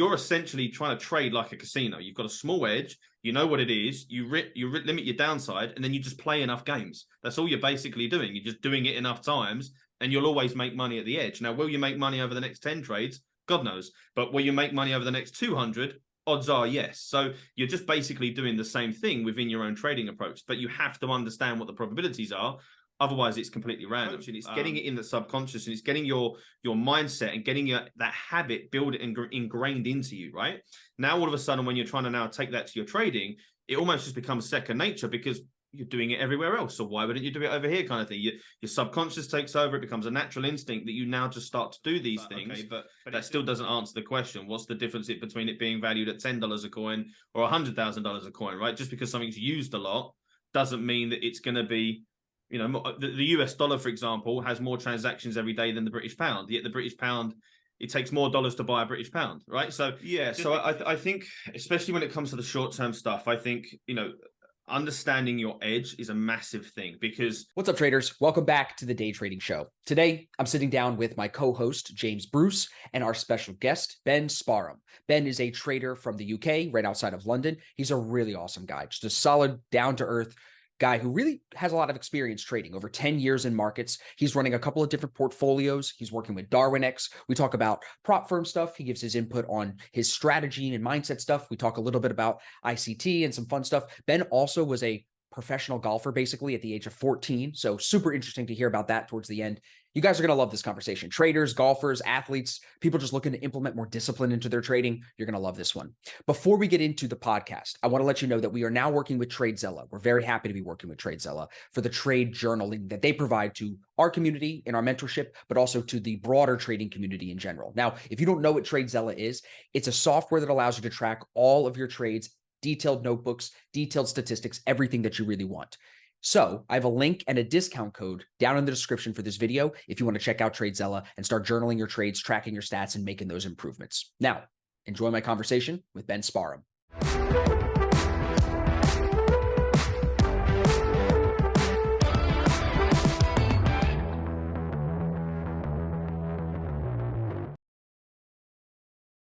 you're essentially trying to trade like a casino. You've got a small edge, you know what it is, you limit your downside, and then you just play enough games. That's all you're basically doing. You're just doing it enough times, and you'll always make money at the edge. Now, will you make money over the next 10 trades? God knows. But will you make money over the next 200? Odds are yes. So you're just basically doing the same thing within your own trading approach, but you have to understand what the probabilities are. Otherwise, it's completely random. It's getting it in the subconscious, and it's getting your mindset and getting that habit built and ingrained into you, right? Now, all of a sudden, when you're trying to now take that to your trading, it almost just becomes second nature because you're doing it everywhere else. So why wouldn't you do it over here, kind of thing? Your subconscious takes over. It becomes a natural instinct that you now just start to do these things. Okay, but that still doesn't answer the question. What's the difference between it being valued at $10 a coin or $100,000 a coin, right? Just because something's used a lot doesn't mean that it's going to be, you know, the US dollar, for example, has more transactions every day than the British pound. Yet the British pound, it takes more dollars to buy a British pound, right? So yeah, so I think, especially when it comes to the short-term stuff, I think, you know, understanding your edge is a massive thing because... What's up, traders? Welcome back to the Day Trading Show. Today, I'm sitting down with my co-host, James Bruce, and our special guest, Ben Sparham. Ben is a trader from the UK, right outside of London. He's a really awesome guy, just a solid, down-to-earth guy who really has a lot of experience trading, over 10 years in markets. He's running a couple of different portfolios. He's working with Darwinex. We talk about prop firm stuff. He gives his input on his strategy and mindset stuff. We talk a little bit about ICT and some fun stuff. Ben also was a professional golfer, basically, at the age of 14. So super interesting to hear about that towards the end. You guys are going to love this conversation. Traders, golfers, athletes, people just looking to implement more discipline into their trading. You're going to love this one. Before we get into the podcast, I want to let you know that we are now working with TradeZella. We're very happy to be working with TradeZella for the trade journaling that they provide to our community in our mentorship, but also to the broader trading community in general. Now, if you don't know what TradeZella is, it's a software that allows you to track all of your trades, detailed notebooks, detailed statistics, everything that you really want. So I have a link and a discount code down in the description for this video if you want to check out TradeZella and start journaling your trades, tracking your stats, and making those improvements. Now, enjoy my conversation with Ben Sparham.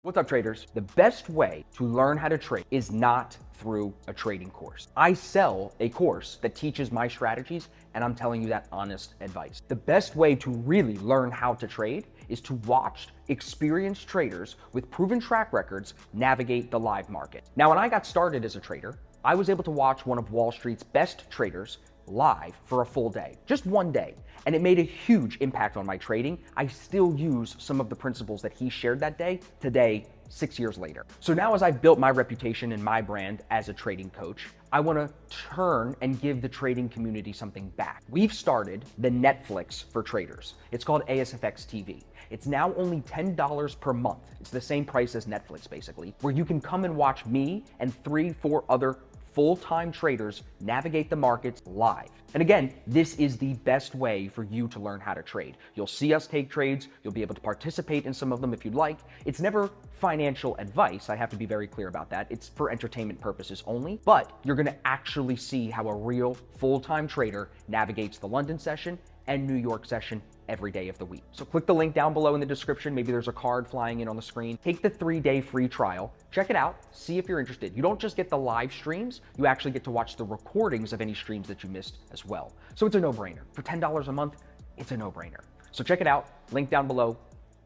What's up, traders? The best way to learn how to trade is not through a trading course. I sell a course that teaches my strategies, and I'm telling you that honest advice. The best way to really learn how to trade is to watch experienced traders with proven track records navigate the live market. Now, when I got started as a trader, I was able to watch one of Wall Street's best traders live for a full day, just one day. And it made a huge impact on my trading. I still use some of the principles that he shared that day today, 6 years later. So now as I've built my reputation and my brand as a trading coach, I want to turn and give the trading community something back. We've started the Netflix for traders. It's called ASFX TV. It's now only $10 per month. It's the same price as Netflix, basically, where you can come and watch me and 3-4 other full-time traders navigate the markets live. And again, this is the best way for you to learn how to trade. You'll see us take trades. You'll be able to participate in some of them if you'd like. It's never financial advice. I have to be very clear about that. It's for entertainment purposes only, but you're going to actually see how a real full-time trader navigates the London session and New York session every day of the week. So click the link down below in the description. Maybe there's a card flying in on the screen. Take the 3-day free trial. Check it out. See if you're interested. You don't just get the live streams. You actually get to watch the recordings of any streams that you missed as well. So it's a no-brainer. For $10 a month, it's a no-brainer. So check it out. Link down below.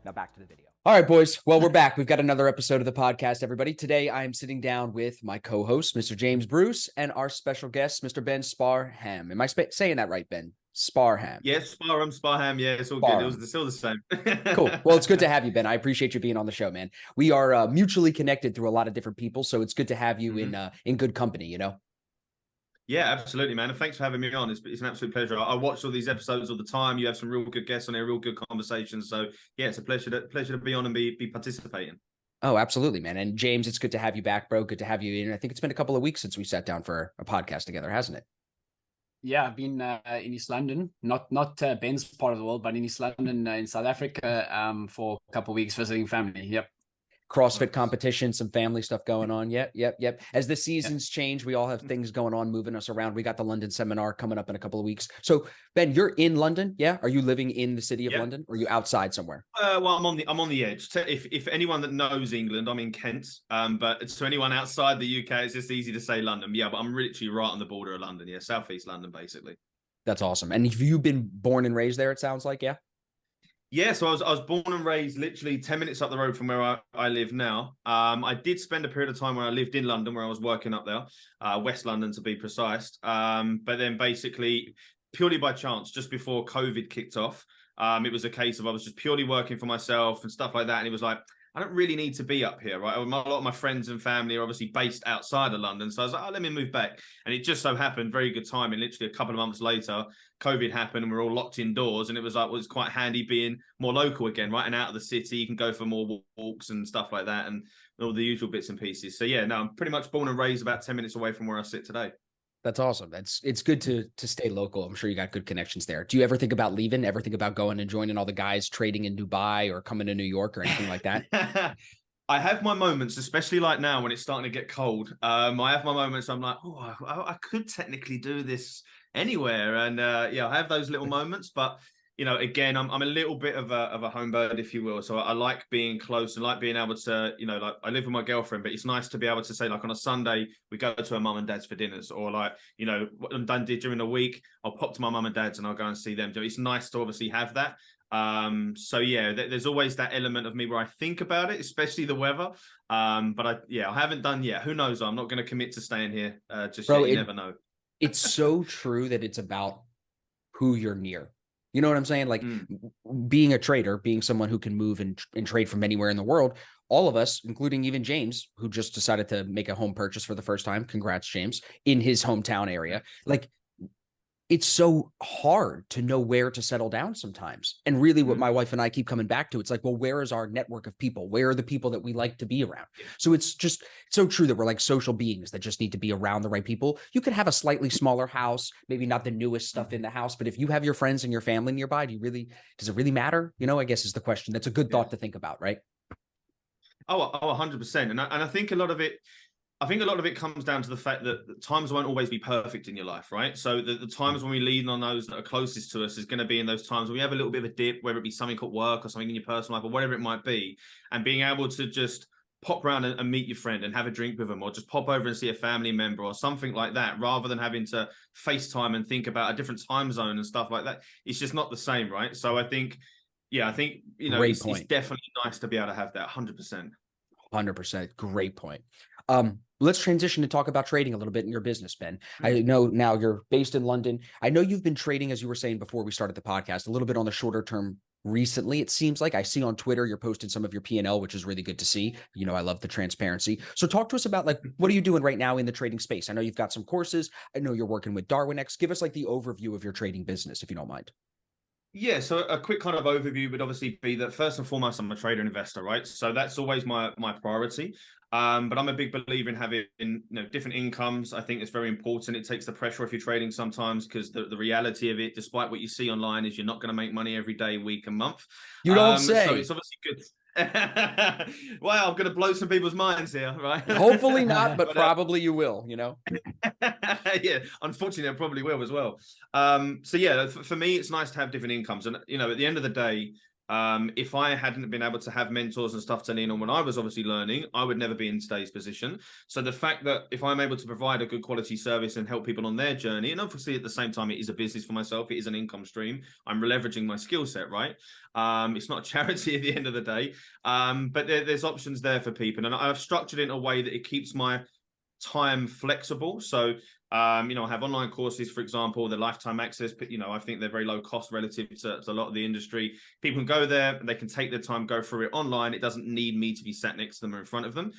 Now back to the video. All right, boys. Well, we're back. We've got another episode of the podcast, everybody. Today, I am sitting down with my co-host, Mr. James Bruce, and our special guest, Mr. Ben Sparham. Am I saying that right, Ben? Sparham. Yes, Sparham. Yeah, it's all Sparham. Good. It's still the same. Cool. Well, it's good to have you, Ben. I appreciate you being on the show, man. We are mutually connected through a lot of different people, so it's good to have you in good company, you know? Yeah, absolutely, man. And thanks for having me on. It's an absolute pleasure. I watch all these episodes all the time. You have some real good guests on there, real good conversations. So yeah, it's a pleasure to be on and be participating. Oh, absolutely, man. And James, it's good to have you back, bro. Good to have you in. I think it's been a couple of weeks since we sat down for a podcast together, hasn't it? Yeah, I've been in East London, not Ben's part of the world, but in East London in South Africa for a couple of weeks visiting family. Yep. CrossFit competition, some family stuff going on. Yep. As the seasons change, we all have things going on, moving us around. We got the London seminar coming up in a couple of weeks. So Ben, you're in London. Yeah. Are you living in the city of London, or are you outside somewhere? Well, I'm on the edge. If anyone that knows England, I'm in Kent. But to anyone outside the UK, it's just easy to say London. Yeah, but I'm literally right on the border of London. Yeah, southeast London, basically. That's awesome. And have you been born and raised there? It sounds like, yeah. Yeah, so I was born and raised literally 10 minutes up the road from where I live now. I did spend a period of time where I lived in London, where I was working up there, West London to be precise. But then basically, purely by chance, just before COVID kicked off, it was a case of I was just purely working for myself and stuff like that. And it was like, I don't really need to be up here, right? A lot of my friends and family are obviously based outside of London. So I was like, oh, let me move back. And it just so happened, very good timing, literally a couple of months later, COVID happened and we're all locked indoors. And it was like, well, it's quite handy being more local again, right? And out of the city, you can go for more walks and stuff like that and all the usual bits and pieces. So yeah, no, I'm pretty much born and raised about 10 minutes away from where I sit today. That's awesome. It's good to stay local. I'm sure you got good connections there. Do you ever think about leaving? Ever think about going and joining all the guys trading in Dubai or coming to New York or anything like that? I have my moments, especially like now when it's starting to get cold. I have my moments. I'm like, oh, I could technically do this anywhere, and yeah, I have those little moments. But you know, again, I'm a little bit of a home bird, if you will. So I like being close and like being able to, you know, like I live with my girlfriend, but it's nice to be able to say, like on a Sunday we go to her mum and dad's for dinners, or like, you know, what I'm done did during the week, I'll pop to my mum and dad's and I'll go and see them. So it's nice to obviously have that. So yeah, there's always that element of me where I think about it, especially the weather. But I haven't done yet. Who knows? I'm not going to commit to staying here just Bro, yet. You never know. It's so true that it's about who you're near. You know what I'm saying? Like being a trader, being someone who can move and trade from anywhere in the world, all of us, including even James, who just decided to make a home purchase for the first time. Congrats, James, in his hometown area. Like, it's so hard to know where to settle down sometimes. And really what my wife and I keep coming back to, it's like, well, where is our network of people? Where are the people that we like to be around? So it's just so true that we're like social beings that just need to be around the right people. You could have a slightly smaller house, maybe not the newest stuff in the house, but if you have your friends and your family nearby, does it really matter? You know, I guess is the question. That's a good thought to think about, right? Oh, 100%. And I think a lot of it comes down to the fact that times won't always be perfect in your life, right? So the times when we lean on those that are closest to us is going to be in those times when we have a little bit of a dip, whether it be something at work or something in your personal life or whatever it might be, and being able to just pop around and meet your friend and have a drink with them, or just pop over and see a family member or something like that, rather than having to FaceTime and think about a different time zone and stuff like that. It's just not the same, right? So I think, you know, it's definitely nice to be able to have that 100%. 100%. Great point. Let's transition to talk about trading a little bit in your business, Ben. I know now you're based in London. I know you've been trading, as you were saying before we started the podcast, a little bit on the shorter term recently. It seems like I see on Twitter, you're posting some of your P&L, which is really good to see. You know, I love the transparency. So talk to us about like, what are you doing right now in the trading space? I know you've got some courses. I know you're working with DarwinX. Give us like the overview of your trading business, if you don't mind. Yeah, so a quick kind of overview would obviously be that first and foremost, I'm a trader and investor, right? So that's always my priority. But I'm a big believer in having, you know, different incomes. I think it's very important. It takes the pressure off your trading sometimes, because the reality of it, despite what you see online, is you're not going to make money every day, week, and month. You don't say. So it's obviously good. Wow, I'm going to blow some people's minds here, right? Hopefully not, but probably you will, you know? Yeah, unfortunately, I probably will as well. So yeah, for me, it's nice to have different incomes. And, you know, at the end of the day, if I hadn't been able to have mentors and stuff to lean on when I was obviously learning, I would never be in today's position. So the fact that if I'm able to provide a good quality service and help people on their journey, and obviously at the same time, it is a business for myself, it is an income stream, I'm leveraging my skill set, right? It's not a charity at the end of the day, but there's options there for people. And I've structured it in a way that it keeps my time flexible. So you know, I have online courses, for example, the lifetime access, but you know, I think they're very low cost relative to a lot of the industry. People can go there, they can take their time, go through it online. It doesn't need me to be sat next to them or in front of them.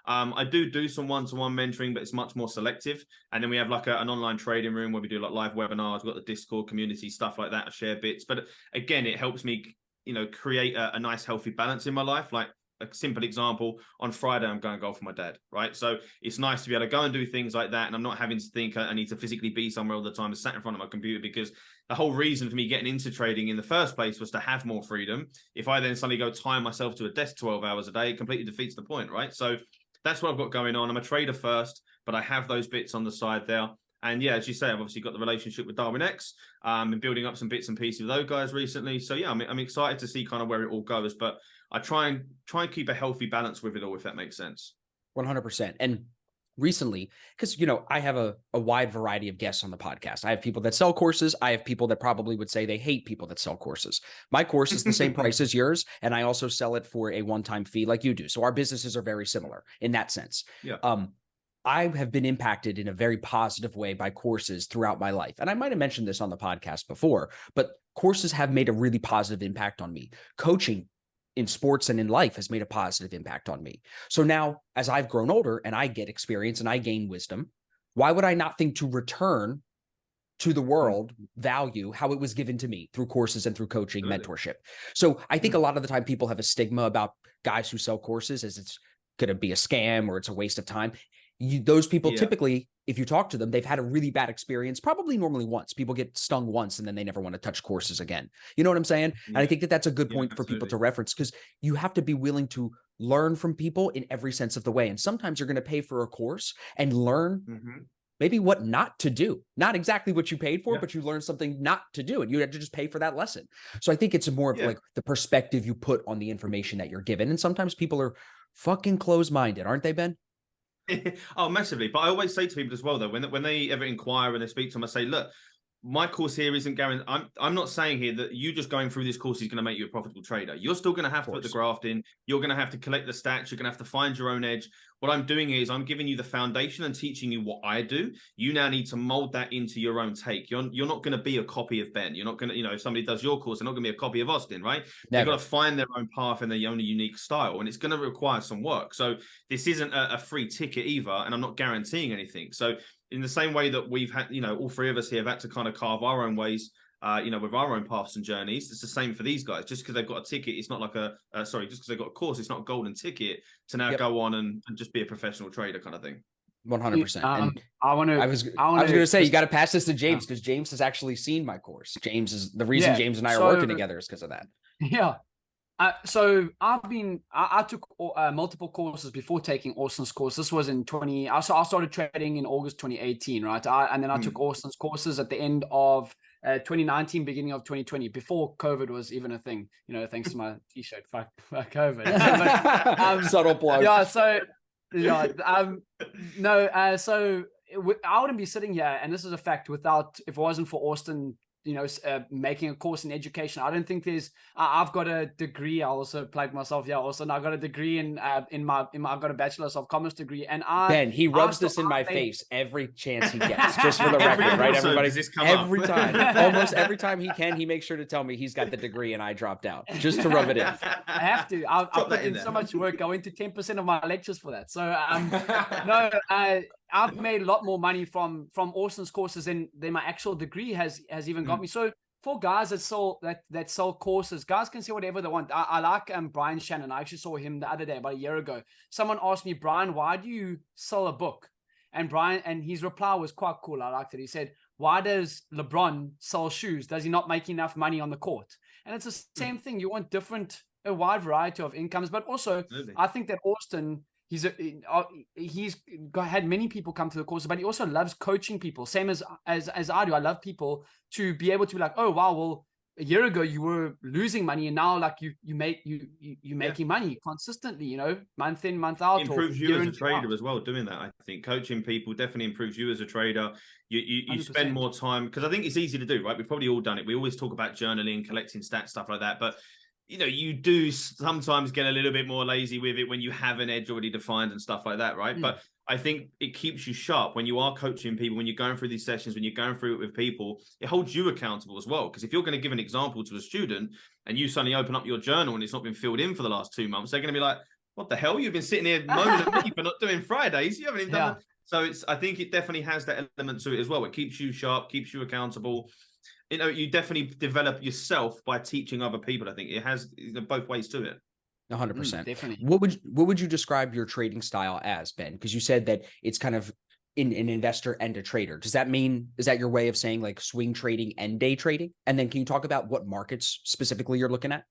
I do some one-to-one mentoring, but it's much more selective. And then we have like an online trading room where we do like live webinars. We've got the Discord community, stuff like that. I share bits, but again, it helps me, you know, create a nice healthy balance in my life. Like, a simple example, on Friday, I'm going golf with my dad, right? So it's nice to be able to go and do things like that. And I'm not having to think I need to physically be somewhere all the time and sat in front of my computer, because the whole reason for me getting into trading in the first place was to have more freedom. If I then suddenly go tie myself to a desk 12 hours a day, it completely defeats the point, right? So that's what I've got going on. I'm a trader first, but I have those bits on the side there. And yeah, as you say, I've obviously got the relationship with Darwin-X, and building up some bits and pieces with those guys recently. So yeah, I'm excited to see kind of where it all goes, but I try and keep a healthy balance with it all, if that makes sense. 100%. And recently, because, you know, I have a wide variety of guests on the podcast. I have people that sell courses. I have people that probably would say they hate people that sell courses. My course is the same price as yours, and I also sell it for a one-time fee like you do. So our businesses are very similar in that sense. Yeah. I have been impacted in a very positive way by courses throughout my life. And I might have mentioned this on the podcast before, but courses have made a really positive impact on me. Coaching in sports and in life has made a positive impact on me. So now, as I've grown older and I get experience and I gain wisdom, why would I not think to return to the world value how it was given to me through courses and through coaching, mentorship? So I think a lot of the time people have a stigma about guys who sell courses as it's going to be a scam or it's a waste of time. Those people typically, if you talk to them, they've had a really bad experience, probably normally once. People get stung once and then they never want to touch courses again. You know what I'm saying? And I think that that's a good point for people to reference, because you have to be willing to learn from people in every sense of the way. And sometimes you're going to pay for a course and learn maybe what not to do. Not exactly what you paid for, but you learn something not to do, and you have to just pay for that lesson. So I think it's more of like the perspective you put on the information that you're given. And sometimes people are fucking closed-minded, aren't they, Ben? Oh, massively. But I always say to people as well, though, when they ever inquire and they speak to them, I say, look, my course here isn't guaranteed. I'm not saying here that you just going through this course is going to make you a profitable trader. You're still going to have to put the graft in. You're going to have to collect the stats. You're going to have to find your own edge. What I'm doing is I'm giving you the foundation and teaching you what I do. You now need to mold that into your own take. You're not going to be a copy of Ben. You're not going to, if somebody does your course, they're not going to be a copy of Austin, right? They've got to find their own path and their own unique style, and it's going to require some work. So this isn't a free ticket either, and I'm not guaranteeing anything. So in the same way that we've had, all three of us here have had to kind of carve our own ways, with our own paths and journeys. It's the same for these guys. Just because they've got a ticket, it's not like just because they've got a course, it's not a golden ticket to now go on and just be a professional trader kind of thing. 100%. And I was going to say, you got to pass this to James, because James has actually seen my course. James is the reason James and I are working together is because of that. Yeah. So I took multiple courses before taking Austin's course. This was in I started trading in August 2018, right? And then I took Austin's courses at the end of 2019, beginning of 2020, before COVID was even a thing, thanks to my t-shirt, fuck COVID. But, subtle plug. Yeah. So, so I wouldn't be sitting here, and this is a fact, if it wasn't for Austin, making a course in education. I don't think I've got a degree. I also plugged myself here also. And I got a degree I've got a bachelor's of commerce degree. And Ben, he rubs this in my face every chance he gets, just for the record, right? Everybody, every time, almost every time he can, he makes sure to tell me he's got the degree and I dropped out, just to rub it in. I have to. I put in so much work. I went to 10% of my lectures for that. So I've made a lot more money from Austin's courses than my actual degree has even got me. So for guys that sell courses, guys can say whatever they want. I like Brian Shannon. I actually saw him the other day, about a year ago. Someone asked me, Brian, why do you sell a book? And his reply was quite cool. I liked it. He said, why does LeBron sell shoes? Does he not make enough money on the court? And it's the same thing. You want a wide variety of incomes, but also I think that Austin, he's had many people come to the course, but he also loves coaching people, same as I do. I love people to be able to be like, oh wow, well, a year ago you were losing money, and now like you're making money consistently, month in, month out. Improves you as a trader as well. Doing that, I think coaching people definitely improves you as a trader. You spend more time, because I think it's easy to do, right? We've probably all done it. We always talk about journaling, collecting stats, stuff like that, but you do sometimes get a little bit more lazy with it when you have an edge already defined and stuff like that, right? But I think it keeps you sharp when you are coaching people, when you're going through these sessions, when you're going through it with people. It holds you accountable as well. Because if you're going to give an example to a student and you suddenly open up your journal and it's not been filled in for the last 2 months, they're going to be like, what the hell? You've been sitting here moaning at me for not doing Fridays. You haven't even done that. So I think it definitely has that element to it as well. It keeps you sharp, keeps you accountable. You definitely develop yourself by teaching other people. I think it has both ways to it. 100%. Definitely. What would you describe your trading style as, Ben? Because you said that it's kind of in an investor and a trader. Does that mean, is that your way of saying like swing trading and day trading? And then can you talk about what markets specifically you're looking at?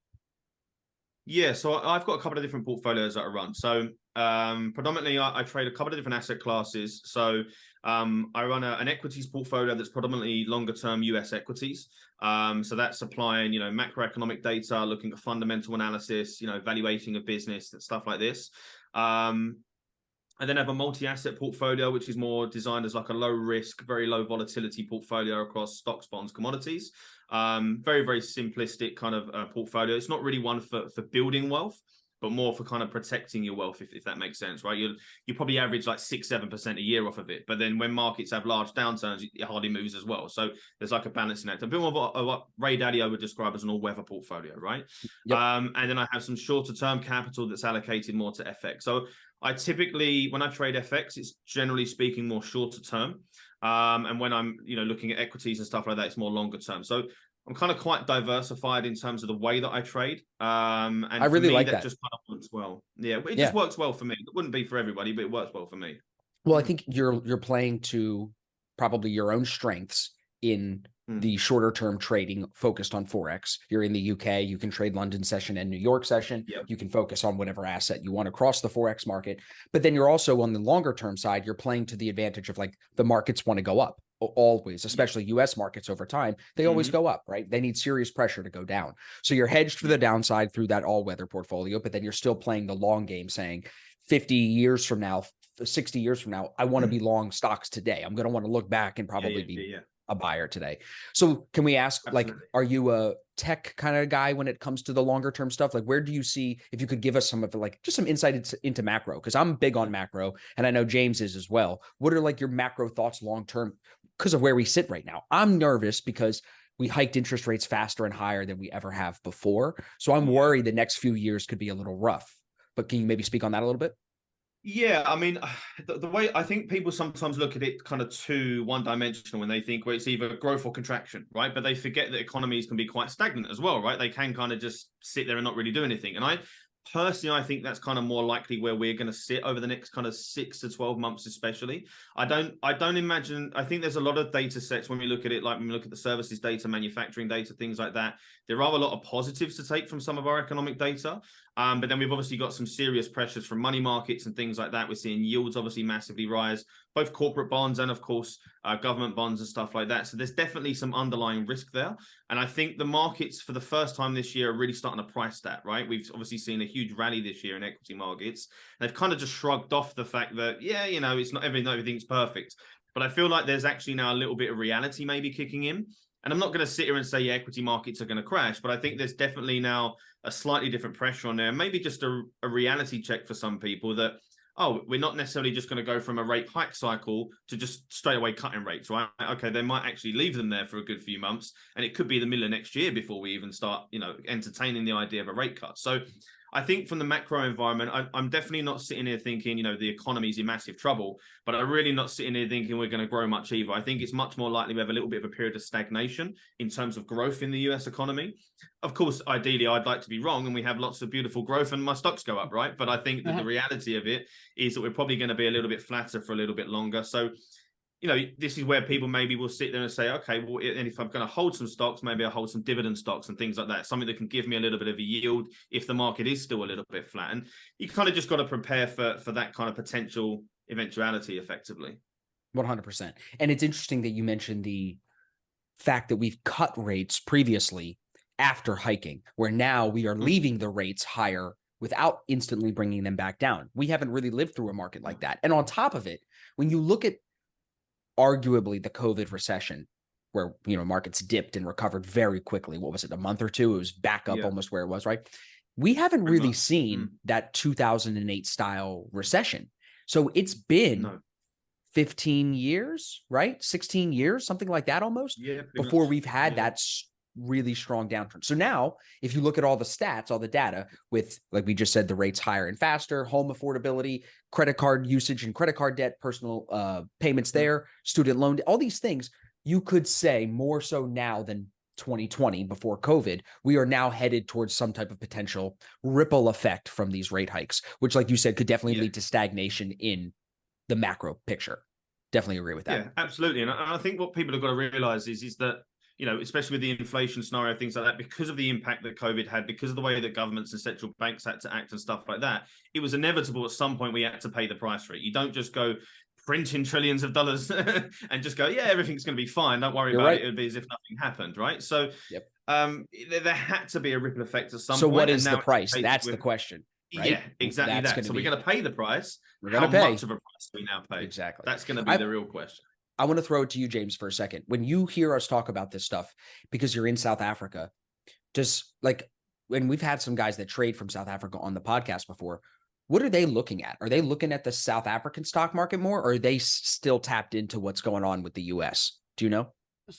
Yeah, so I've got a couple of different portfolios that I run. So predominantly, I trade a couple of different asset classes. So I run an equities portfolio that's predominantly longer term US equities. So that's applying, macroeconomic data, looking at fundamental analysis, evaluating a business and stuff like this. I then have a multi-asset portfolio, which is more designed as like a low risk, very low volatility portfolio across stocks, bonds, commodities. Very, very simplistic kind of portfolio. It's not really one for building wealth, but more for kind of protecting your wealth, if that makes sense, right? You probably average like 6-7% a year off of it. But then when markets have large downturns, it hardly moves as well. So there's like a balancing act. A bit more of what Ray Dalio would describe as an all-weather portfolio, right? Yep. And then I have some shorter term capital that's allocated more to FX. So I typically, when I trade FX, it's generally speaking more shorter term. And when I'm, looking at equities and stuff like that, it's more longer term. So I'm kind of quite diversified in terms of the way that I trade. And I really for me, like that that. just kind of works well. Yeah, it just works well for me. It wouldn't be for everybody, but it works well for me. Well, I think you're playing to probably your own strengths in the shorter term trading focused on Forex. You're in the UK, you can trade London session and New York session. Yep. You can focus on whatever asset you want across the Forex market. But then you're also on the longer term side, you're playing to the advantage of like the markets want to go up always, especially US markets over time. They always go up, right? They need serious pressure to go down. So you're hedged for the downside through that all weather portfolio, but then you're still playing the long game saying 50 years from now, 60 years from now, I want to be long stocks today. I'm going to want to look back and probably be a buyer today. So can we ask, Absolutely. like, are you a tech kind of guy when it comes to the longer term stuff? Like, where do you see, if you could give us some of the, like, just some insight into macro, because I'm big on macro and I know James is as well. What are like your macro thoughts long term because of where we sit right now? I'm nervous because we hiked interest rates faster and higher than we ever have before. So I'm worried the next few years could be a little rough. But can you maybe speak on that a little bit? Yeah, I mean, the way I think people sometimes look at it kind of too one-dimensional when they think, well, it's either growth or contraction, right? But they forget that economies can be quite stagnant as well, right? They can kind of just sit there and not really do anything. And I think that's kind of more likely where we're going to sit over the next kind of 6 to 12 months, especially. I don't imagine, I think there's a lot of data sets when we look at it, like when we look at the services data, manufacturing data, things like that. There are a lot of positives to take from some of our economic data. But then we've obviously got some serious pressures from money markets and things like that. We're seeing yields obviously massively rise, both corporate bonds and, of course, government bonds and stuff like that. So there's definitely some underlying risk there. And I think the markets for the first time this year are really starting to price that, right? We've obviously seen a huge rally this year in equity markets. They've kind of just shrugged off the fact that, it's not everything's perfect. But I feel like there's actually now a little bit of reality maybe kicking in. And I'm not going to sit here and say, equity markets are going to crash, but I think there's definitely now a slightly different pressure on there. Maybe just a reality check for some people that, we're not necessarily just going to go from a rate hike cycle to just straight away cutting rates, right? Okay, they might actually leave them there for a good few months, and it could be the middle of next year before we even start, entertaining the idea of a rate cut. So I think from the macro environment, I'm definitely not sitting here thinking, the economy's in massive trouble, but I'm really not sitting here thinking we're going to grow much either. I think it's much more likely we have a little bit of a period of stagnation in terms of growth in the US economy. Of course, ideally, I'd like to be wrong and we have lots of beautiful growth and my stocks go up, right? But I think that the reality of it is that we're probably going to be a little bit flatter for a little bit longer. So this is where people maybe will sit there and say, okay, well, and if I'm going to hold some stocks, maybe I'll hold some dividend stocks and things like that, something that can give me a little bit of a yield if the market is still a little bit flat. And you kind of just got to prepare for that kind of potential eventuality effectively. 100%. And it's interesting that you mentioned the fact that we've cut rates previously after hiking, where now we are leaving the rates higher without instantly bringing them back down. We haven't really lived through a market like that. And on top of it, when you look at arguably the COVID recession, where, markets dipped and recovered very quickly. What was it, a month or two? It was back up almost where it was, right? We haven't really seen that 2008 style recession. So it's been 15 years, right? 16 years, something like that almost, before we've had that really strong downturn. So now, if you look at all the stats, all the data with, like we just said, the rates higher and faster, home affordability, credit card usage and credit card debt, personal payments there, student loan, all these things, you could say more so now than 2020 before COVID, we are now headed towards some type of potential ripple effect from these rate hikes, which, like you said, could definitely lead to stagnation in the macro picture. Definitely agree with that. Yeah, absolutely. And I think what people have got to realize is that, you know, especially with the inflation scenario, things like that, because of the impact that COVID had, because of the way that governments and central banks had to act and stuff like that, it was inevitable at some point we had to pay the price for it. You don't just go printing trillions of dollars and just go, yeah, everything's going to be fine. Don't worry about it. It would be as if nothing happened, right? So there had to be a ripple effect at some point. So what is the price? That's the question. Right? Yeah, exactly that. So we're going to pay the price. We're going to pay. How much of a price do we now pay? Exactly. That's going to be the real question. I want to throw it to you, James, for a second. When you hear us talk about this stuff, because you're in South Africa, when we've had some guys that trade from South Africa on the podcast before, what are they looking at? Are they looking at the South African stock market more, or are they still tapped into what's going on with the US? Do you know?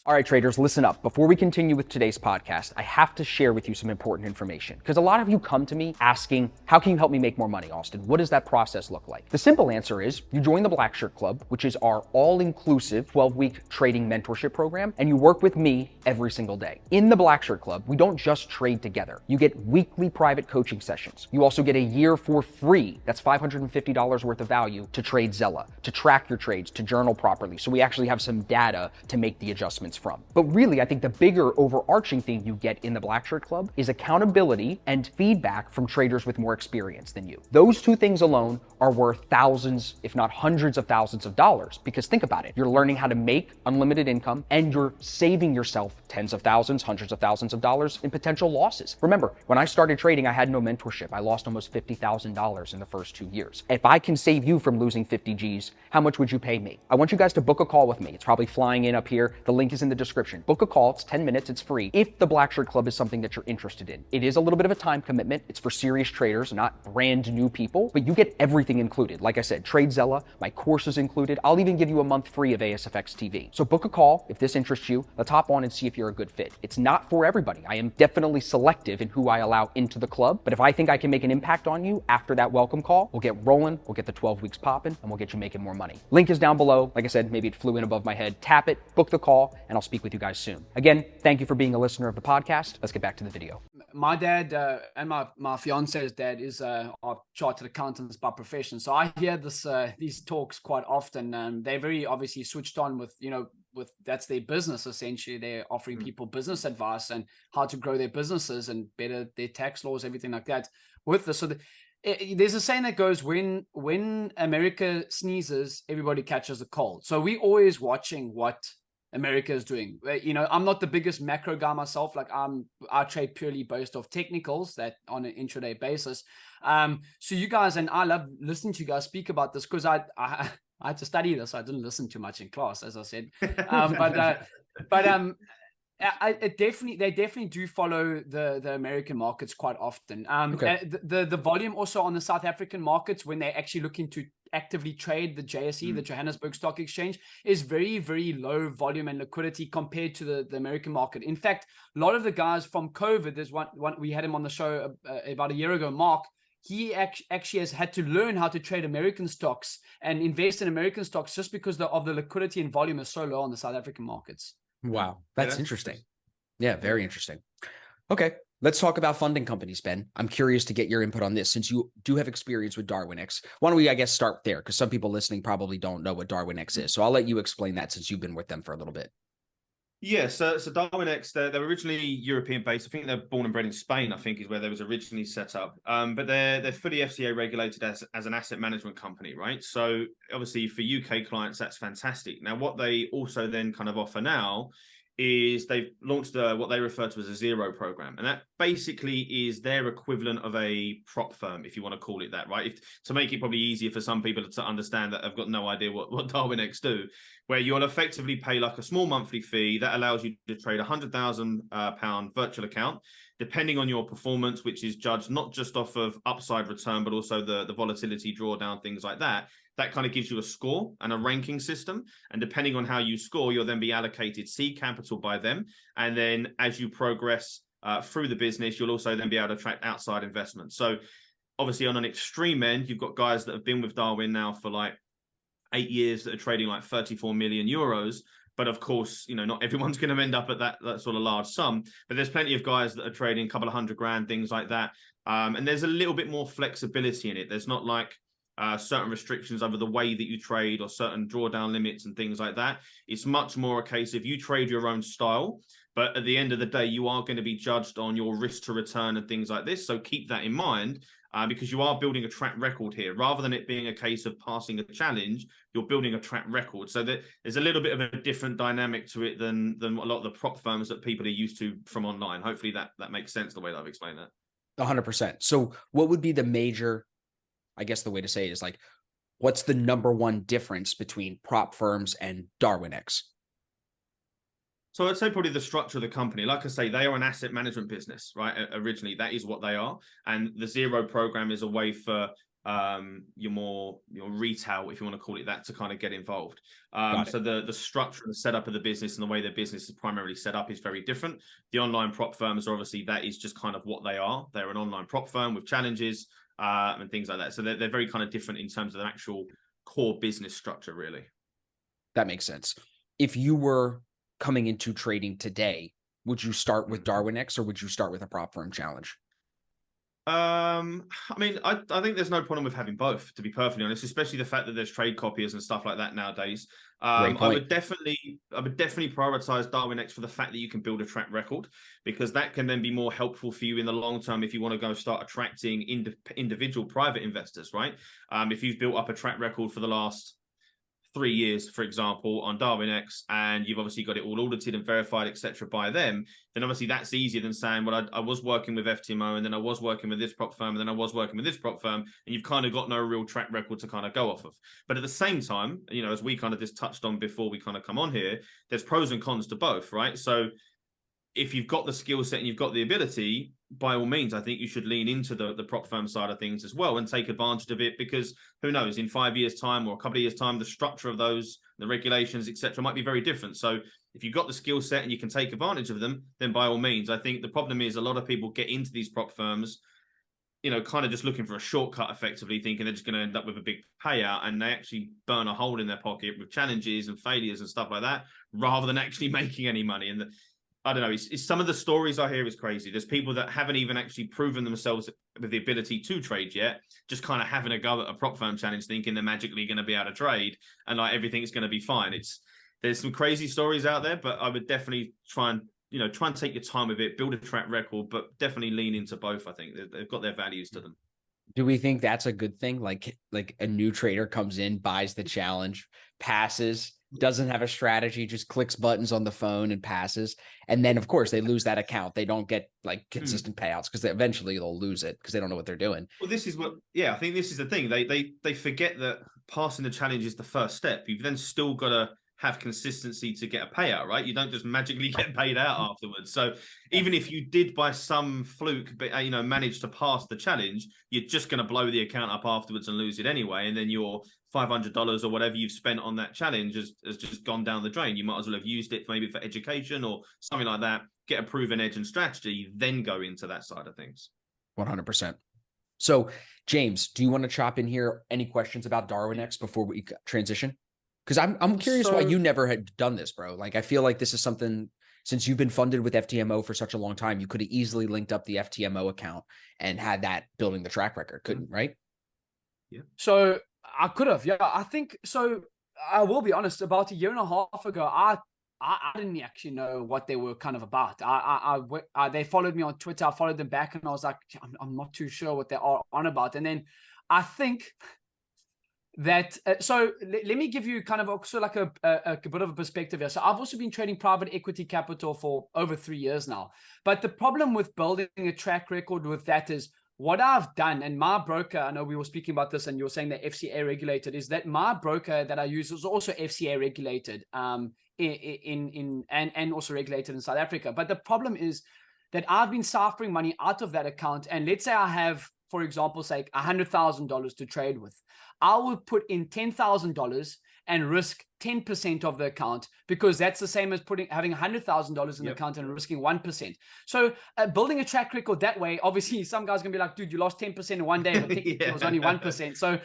All right, traders, listen up. Before we continue with today's podcast, I have to share with you some important information, because a lot of you come to me asking, how can you help me make more money, Austin? What does that process look like? The simple answer is you join the Black Shirt Club, which is our all-inclusive 12-week trading mentorship program, and you work with me every single day. In the Black Shirt Club, we don't just trade together. You get weekly private coaching sessions. You also get a year for free. That's $550 worth of value to trade Zella, to track your trades, to journal properly. So we actually have some data to make the adjustments from. But really, I think the bigger overarching thing you get in the Black Shirt Club is accountability and feedback from traders with more experience than you. Those two things alone are worth thousands, if not hundreds of thousands of dollars, because think about it. You're learning how to make unlimited income, and you're saving yourself tens of thousands, hundreds of thousands of dollars in potential losses. Remember, when I started trading, I had no mentorship. I lost almost $50,000 in the first 2 years. If I can save you from losing 50 G's, how much would you pay me? I want you guys to book a call with me. It's probably flying in up here. The link is in the description. Book a call. It's 10 minutes. It's free. If the Black Shirt Club is something that you're interested in, it is a little bit of a time commitment. It's for serious traders, not brand new people, but you get everything included. Like I said, Trade Zella, my course is included. I'll even give you a month free of ASFX TV. So book a call if this interests you. Let's hop on and see if you're a good fit. It's not for everybody. I am definitely selective in who I allow into the club, but if I think I can make an impact on you after that welcome call, we'll get rolling, we'll get the 12 weeks popping, and we'll get you making more money. Link is down below. Like I said, maybe it flew in above my head. Tap it, book the call, and I'll speak with you guys soon. Again, thank you for being a listener of the podcast. Let's get back to the video. My dad and my fiance's dad is are chartered accountants by profession, so I hear these talks quite often. They're very obviously switched on with that's their business. Essentially, they're offering people business advice and how to grow their businesses and better their tax laws, everything like that. With this, there's a saying that goes, when America sneezes, everybody catches a cold. So we're always watching what America is doing. You know, I'm not the biggest macro guy myself. Like I trade purely based off technicals that on an intraday basis. So you guys, and I love listening to you guys speak about this because I had to study this. I didn't listen too much in class, as I said. They definitely do follow the American markets quite often. The volume also on the South African markets, when they're actually looking to actively trade the JSE, the Johannesburg Stock Exchange, is very, very low volume and liquidity compared to the American market. In fact, a lot of the guys from COVID, there's one we had him on the show about a year ago, Mark. He actually has had to learn how to trade American stocks and invest in American stocks just because of the liquidity and volume is so low on the South African markets. Wow. That's interesting. Yeah, very interesting. Okay. Let's talk about funding companies, Ben. I'm curious to get your input on this since you do have experience with DarwinX. Why don't we, I guess, start there? Because some people listening probably don't know what DarwinX is. So I'll let you explain that since you've been with them for a little bit. Yeah, so DarwinX, they're originally European based. I think they're born and bred in Spain, I think is where they was originally set up. But they're fully FCA regulated as an asset management company, right? So obviously for UK clients, that's fantastic. Now, what they also then kind of offer now is they've launched what they refer to as a zero program. And that basically is their equivalent of a prop firm, if you want to call it that, right? To make it probably easier for some people to understand that have got no idea what DarwinX do, where you'll effectively pay like a small monthly fee that allows you to trade £100,000 virtual account, depending on your performance, which is judged not just off of upside return, but also the volatility drawdown, things like that. That kind of gives you a score and a ranking system. And depending on how you score, you'll then be allocated seed capital by them. And then as you progress through the business, you'll also then be able to attract outside investment. So obviously on an extreme end, you've got guys that have been with Darwin now for like 8 years that are trading like 34 million euros. But of course, you know, not everyone's going to end up at that sort of large sum. But there's plenty of guys that are trading a couple of $100,000, things like that. And there's a little bit more flexibility in it. There's not like certain restrictions over the way that you trade or certain drawdown limits and things like that. It's much more a case of you trade your own style, but at the end of the day, you are going to be judged on your risk to return and things like this. So keep that in mind, because you are building a track record here. Rather than it being a case of passing a challenge, you're building a track record. So there's a little bit of a different dynamic to it than a lot of the prop firms that people are used to from online. Hopefully that makes sense the way that I've explained that. 100%. So what would be the major, I guess the way to say it is like, what's the number one difference between prop firms and DarwinX? So I'd say probably the structure of the company. Like I say, they are an asset management business, right? Originally, that is what they are. And the Zero program is a way for your retail, if you want to call it that, to kind of get involved. So the structure and the setup of the business and the way their business is primarily set up is very different. The online prop firms are obviously, that is just kind of what they are. They're an online prop firm with challenges and things like that. So they're very kind of different in terms of the actual core business structure, really. That makes sense. If you were coming into trading today, would you start with DarwinX or would you start with a prop firm challenge? I mean, I think there's no problem with having both, to be perfectly honest, especially the fact that there's trade copiers and stuff like that nowadays. I would definitely prioritize DarwinX for the fact that you can build a track record, because that can then be more helpful for you in the long term if you want to go start attracting individual private investors, right? If you've built up a track record for the last 3 years, for example, on DarwinX, and you've obviously got it all audited and verified, etc., by them, then obviously that's easier than saying, well, I was working with FTMO, and then I was working with this prop firm, and then I was working with this prop firm, and you've kind of got no real track record to kind of go off of. But at the same time, you know, as we kind of just touched on before we kind of come on here, there's pros and cons to both, right? So if you've got the skill set and you've got the ability, by all means, I think you should lean into the prop firm side of things as well and take advantage of it, because who knows, in 5 years' time or a couple of years' time, the structure of those, the regulations, etc., might be very different. So if you've got the skill set and you can take advantage of them, then by all means. I think the problem is a lot of people get into these prop firms, you know, kind of just looking for a shortcut, effectively thinking they're just going to end up with a big payout, and they actually burn a hole in their pocket with challenges and failures and stuff like that, rather than actually making any money. And I don't know, it's some of the stories I hear is crazy. There's people that haven't even actually proven themselves with the ability to trade yet, just kind of having a go at a prop firm challenge, thinking they're magically going to be able to trade and like everything's going to be fine. There's some crazy stories out there, but I would definitely try and take your time with it, build a track record, but definitely lean into both. I think they've got their values to them. Do we think that's a good thing? Like a new trader comes in, buys the challenge, passes, doesn't have a strategy, just clicks buttons on the phone and passes. And then of course they lose that account. They don't get like consistent payouts because eventually they'll lose it because they don't know what they're doing. Well, this is I think this is the thing. They forget that passing the challenge is the first step. You've then still got to have consistency to get a payout, right? You don't just magically get paid out afterwards. So even if you did by some fluke, but you know, manage to pass the challenge, you're just going to blow the account up afterwards and lose it anyway. And then your $500 or whatever you've spent on that challenge has just gone down the drain. You might as well have used it maybe for education or something like that, get a proven edge and strategy, then go into that side of things. 100%. So James, do you want to chop in here? Any questions about DarwinX before we transition? Because I'm curious why you never had done this, bro. Like, I feel like this is something, since you've been funded with FTMO for such a long time, you could have easily linked up the FTMO account and had that building the track record, couldn't, right? Yeah. So I could have, yeah. I think so. I will be honest. About a year and a half ago, I didn't actually know what they were kind of about. They followed me on Twitter. I followed them back, and I was like, I'm not too sure what they are on about. And then I think that so let me give you kind of also like a bit of a perspective here. So I've also been trading private equity capital for over 3 years now. But the problem with building a track record with that is what I've done, and my broker, I know we were speaking about this and you were saying that FCA regulated, is that my broker that I use is also FCA regulated and also regulated in South Africa. But the problem is that I've been ciphering money out of that account. And let's say I have, for example's sake, $100,000 to trade with. I would put in $10,000 and risk 10% of the account, because that's the same as having $100,000 in the account and risking 1%. So building a track record that way, obviously some guys gonna be like, dude, you lost 10% in one day, but technically it was only 1%. So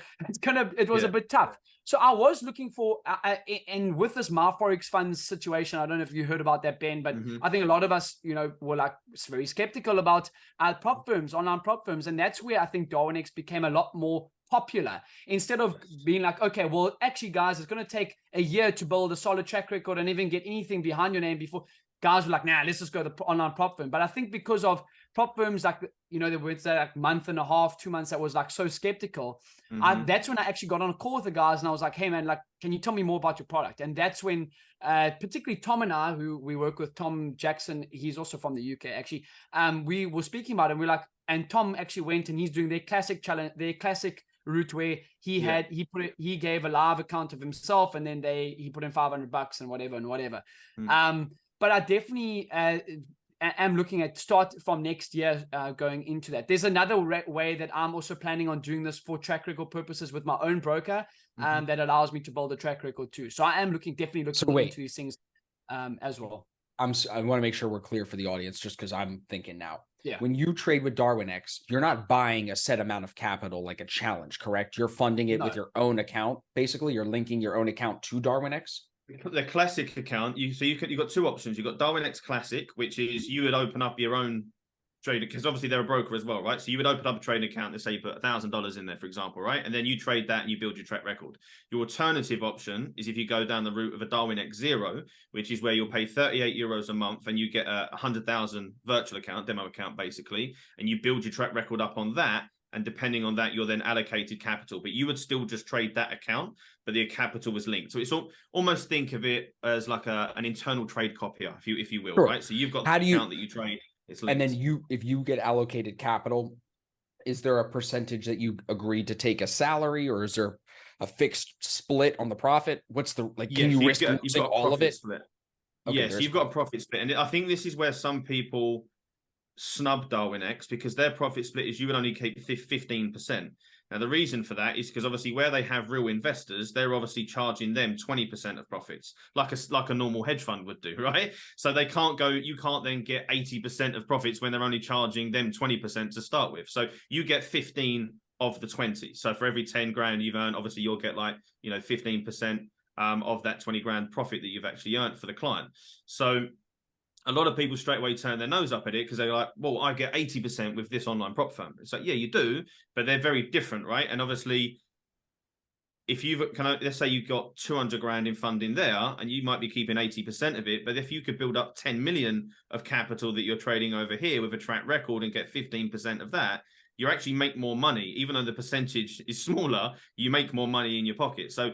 it was a bit tough. So I was looking for, and with this Forex funds situation, I don't know if you heard about that, Ben, but I think a lot of us, were like very skeptical about prop firms, online prop firms. And that's where I think DarwinX became a lot more popular. Instead of being like, okay, well, actually, guys, it's going to take a year to build a solid track record and even get anything behind your name before. Guys were like, nah, let's just go to the online prop firm. But I think because of prop firms, like, there was that like month and a half, 2 months that was like so skeptical. That's when I actually got on a call with the guys and I was like, hey, man, like, can you tell me more about your product? And that's when particularly Tom and I, who we work with, Tom Jackson, he's also from the UK, actually, we were speaking about it. And we're like, and Tom actually went and he's doing their classic challenge, their classic route where he gave a live account of himself and then he put in $500 and whatever. But I definitely am looking at start from next year going into that. There's another way that I'm also planning on doing this for track record purposes with my own broker that allows me to build a track record too. So I am definitely looking into these things as well. I want to make sure we're clear for the audience, just because I'm thinking now. Yeah. When you trade with DarwinX, you're not buying a set amount of capital like a challenge, correct? You're funding it with your own account. Basically, you're linking your own account to DarwinX. The classic account, you've got two options. You've got DarwinX Classic, which is you would open up your own trade, because obviously they're a broker as well, right? So you would open up a trading account. Let's say you put $1,000 in there, for example, right? And then you trade that and you build your track record. Your alternative option is if you go down the route of a DarwinX Zero, which is where you'll pay 38 euros a month and you get a 100,000 virtual account, demo account, basically, and you build your track record up on that. And depending on that, you're then allocated capital, but you would still just trade that account, but the capital was linked. So it's almost think of it as like an internal trade copier, if you will, right? So you've got the account that you trade. And then if you get allocated capital, is there a percentage that you agreed to take a salary, or is there a fixed split on the profit? What's the, like, can you risk losing all of it? Split. Okay, yes, you've got a profit split. And I think this is where some people snub DarwinX, because their profit split is you would only keep 15%. Now, the reason for that is because obviously where they have real investors, they're obviously charging them 20% of profits, like a normal hedge fund would do, right? So you can't then get 80% of profits when they're only charging them 20% to start with. So you get 15 of the 20. So for every 10 grand you've earned, obviously you'll get 15% of that 20 grand profit that you've actually earned for the client. So a lot of people straight away turn their nose up at it because they're like, well, I get 80% with this online prop firm. It's like, yeah, you do, but they're very different, right? And obviously, if let's say you've got 200 grand in funding there and you might be keeping 80% of it, but if you could build up 10 million of capital that you're trading over here with a track record and get 15% of that, you actually make more money. Even though the percentage is smaller, you make more money in your pocket. So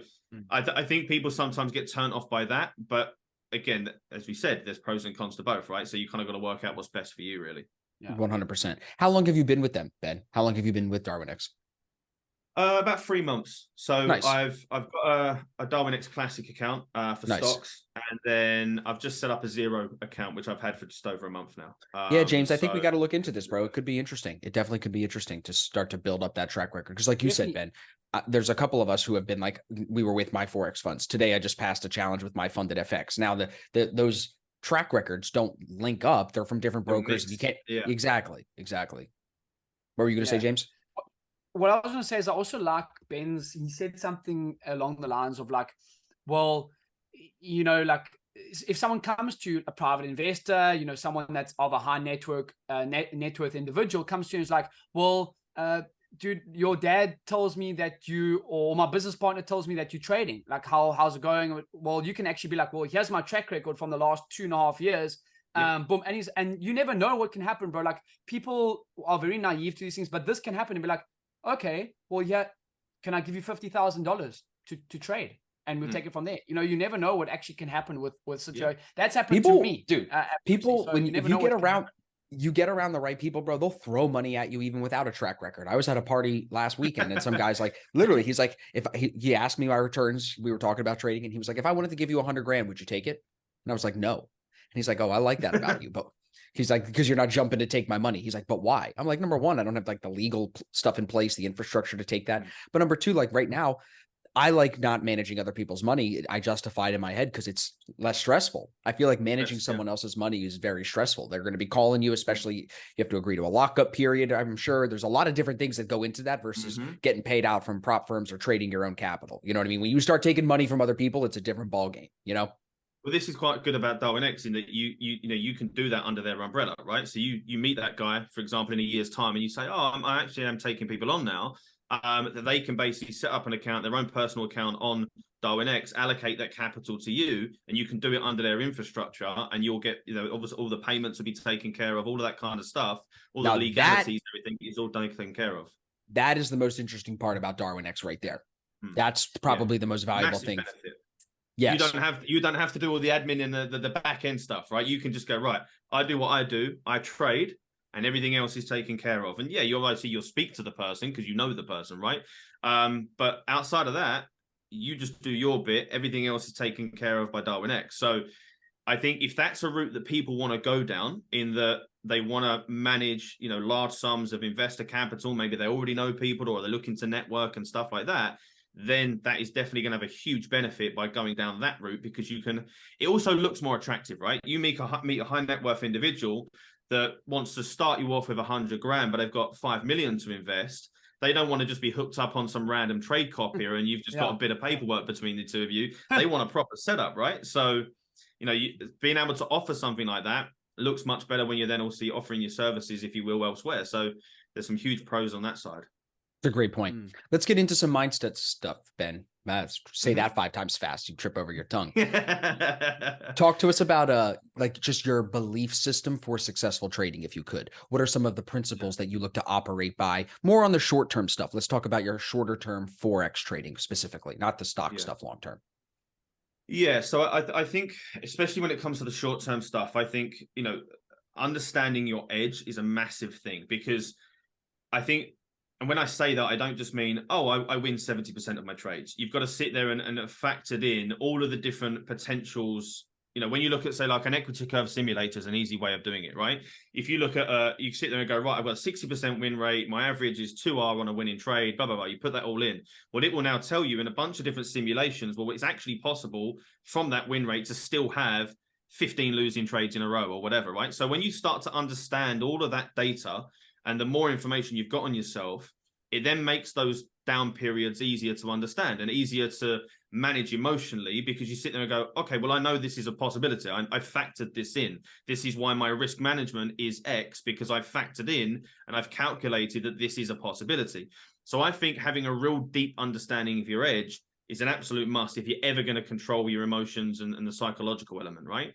I think people sometimes get turned off by that, but again, as we said, there's pros and cons to both, right? So you kind of got to work out what's best for you, really. Yeah. 100%. How long have you been with them, Ben? How long have you been with DarwinX? About 3 months. So nice. I've got a DarwinX Classic account for stocks, and then I've just set up a Zero account, which I've had for just over a month now. Yeah, James, I think we got to look into this, bro. It could be interesting. It definitely could be interesting to start to build up that track record. Because like you said, Ben, there's a couple of us who have been like, we were with my Forex funds. Today, I just passed a challenge with my funded FX. Now, those track records don't link up. They're from different brokers. You can't. Yeah. Exactly. What were you going to say, James? What I was going to say is I also like Ben's, he said something along the lines of like, well, like if someone comes to a private investor, someone that's of a high net worth individual comes to you and is like, well, dude, your dad tells me that or my business partner tells me that you're trading. Like, how's it going? Well, you can actually be like, well, here's my track record from the last 2.5 years. Boom. And you never know what can happen, bro. Like, people are very naive to these things, but this can happen and be like, okay, well, yeah, can I give you $50,000 to trade? And we'll take it from there. You never know what actually can happen with such a, that's happened to me. Dude, people, so you get around the right people, bro, they'll throw money at you even without a track record. I was at a party last weekend and some guy's like, literally, he's like, he asked me my returns, we were talking about trading, and he was like, if I wanted to give you 100 grand, would you take it? And I was like, no. And he's like, oh, I like that about you. But He's like, because you're not jumping to take my money. He's like, but why? I'm like, number one, I don't have like the legal stuff in place, the infrastructure to take that. But number two, like right now, I like not managing other people's money. I justify it in my head because it's less stressful. I feel like managing someone else's money is very stressful. They're going to be calling you, especially you have to agree to a lockup period. I'm sure there's a lot of different things that go into that versus getting paid out from prop firms or trading your own capital. You know what I mean? When you start taking money from other people, it's a different ballgame, you know? Well, this is quite good about Darwin X in that you can do that under their umbrella, right? So you meet that guy, for example, in a year's time, and you say, "Oh, I actually am taking people on now." That they can basically set up an account, their own personal account on Darwin X, allocate that capital to you, and you can do it under their infrastructure, and you'll get, obviously all the payments will be taken care of, all of that kind of stuff, all the legalities, everything is all taken care of. That is the most interesting part about Darwin X right there. That's probably the most valuable thing. Benefit. Yes. You don't have to do all the admin and the back end stuff, right? You can just go, right, I do what I do, I trade, and everything else is taken care of. And yeah, you'll speak to the person because you know the person, right? But outside of that, you just do your bit. Everything else is taken care of by Darwin X. So I think if that's a route that people want to go down, in that they want to manage, large sums of investor capital, maybe they already know people or they're looking to network and stuff like that, then that is definitely going to have a huge benefit by going down that route, because it also looks more attractive, right? You meet a high net worth individual that wants to start you off with 100 grand, but they've got 5 million to invest. They don't want to just be hooked up on some random trade copier and you've just got a bit of paperwork between the two of you. They want a proper setup, right? So, being able to offer something like that looks much better when you're then also offering your services, if you will, elsewhere. So there's some huge pros on that side. It's a great point. Let's get into some mindset stuff, Ben. Say that 5 times fast, you trip over your tongue. Talk to us about just your belief system for successful trading, if you could. What are some of the principles that you look to operate by? More on the short-term stuff. Let's talk about your shorter-term Forex trading specifically, not the stock stuff long-term. Yeah, so I think, especially when it comes to the short-term stuff, I think, understanding your edge is a massive thing, because I think, and when I say that, I don't just mean, I win 70% of my trades. You've got to sit there and factored in all of the different potentials. When you look at, say, like an equity curve simulator is an easy way of doing it, right? If you look at, you sit there and go, right, I've got a 60% win rate. My average is 2R on a winning trade, blah, blah, blah. You put that all in. Well, it will now tell you in a bunch of different simulations, well, it's actually possible from that win rate to still have 15 losing trades in a row or whatever, right? So when you start to understand all of that data, and the more information you've got on yourself, it then makes those down periods easier to understand and easier to manage emotionally, because you sit there and go, okay, well, I know this is a possibility. I've factored this in. This is why my risk management is X, because I've factored in and I've calculated that this is a possibility. So I think having a real deep understanding of your edge is an absolute must if you're ever going to control your emotions and the psychological element, right?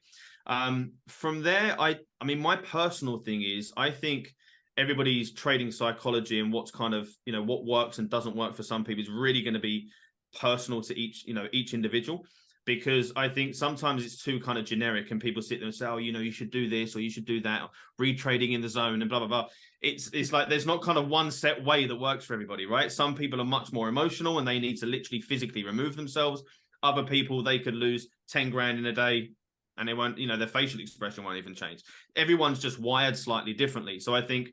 From there, I mean, my personal thing is, I think everybody's trading psychology and what's kind of, what works and doesn't work for some people is really going to be personal to each individual, because I think sometimes it's too kind of generic and people sit there and say, oh, you should do this or you should do that, or retrading in the zone and blah, blah, blah. It's like there's not kind of one set way that works for everybody, right? Some people are much more emotional and they need to literally physically remove themselves. Other people, they could lose 10 grand in a day and they won't, their facial expression won't even change. Everyone's just wired slightly differently. So I think,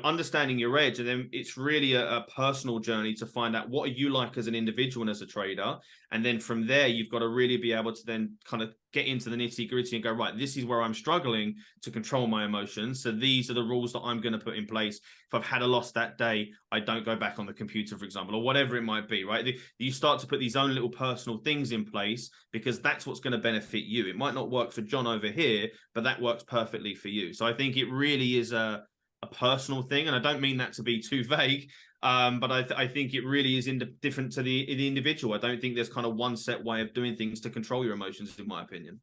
understanding your edge, and then it's really a personal journey to find out what are you like as an individual and as a trader. And then from there, you've got to really be able to then kind of get into the nitty gritty and go, right, this is where I'm struggling to control my emotions. So these are the rules that I'm going to put in place. If I've had a loss that day, I don't go back on the computer, for example, or whatever it might be, right? You start to put these own little personal things in place, because that's what's going to benefit you. It might not work for John over here, but that works perfectly for you. So I think it really is a personal thing, and I don't mean that to be too vague, but I think it really is different to the individual. I don't think there's kind of one set way of doing things to control your emotions, in my opinion.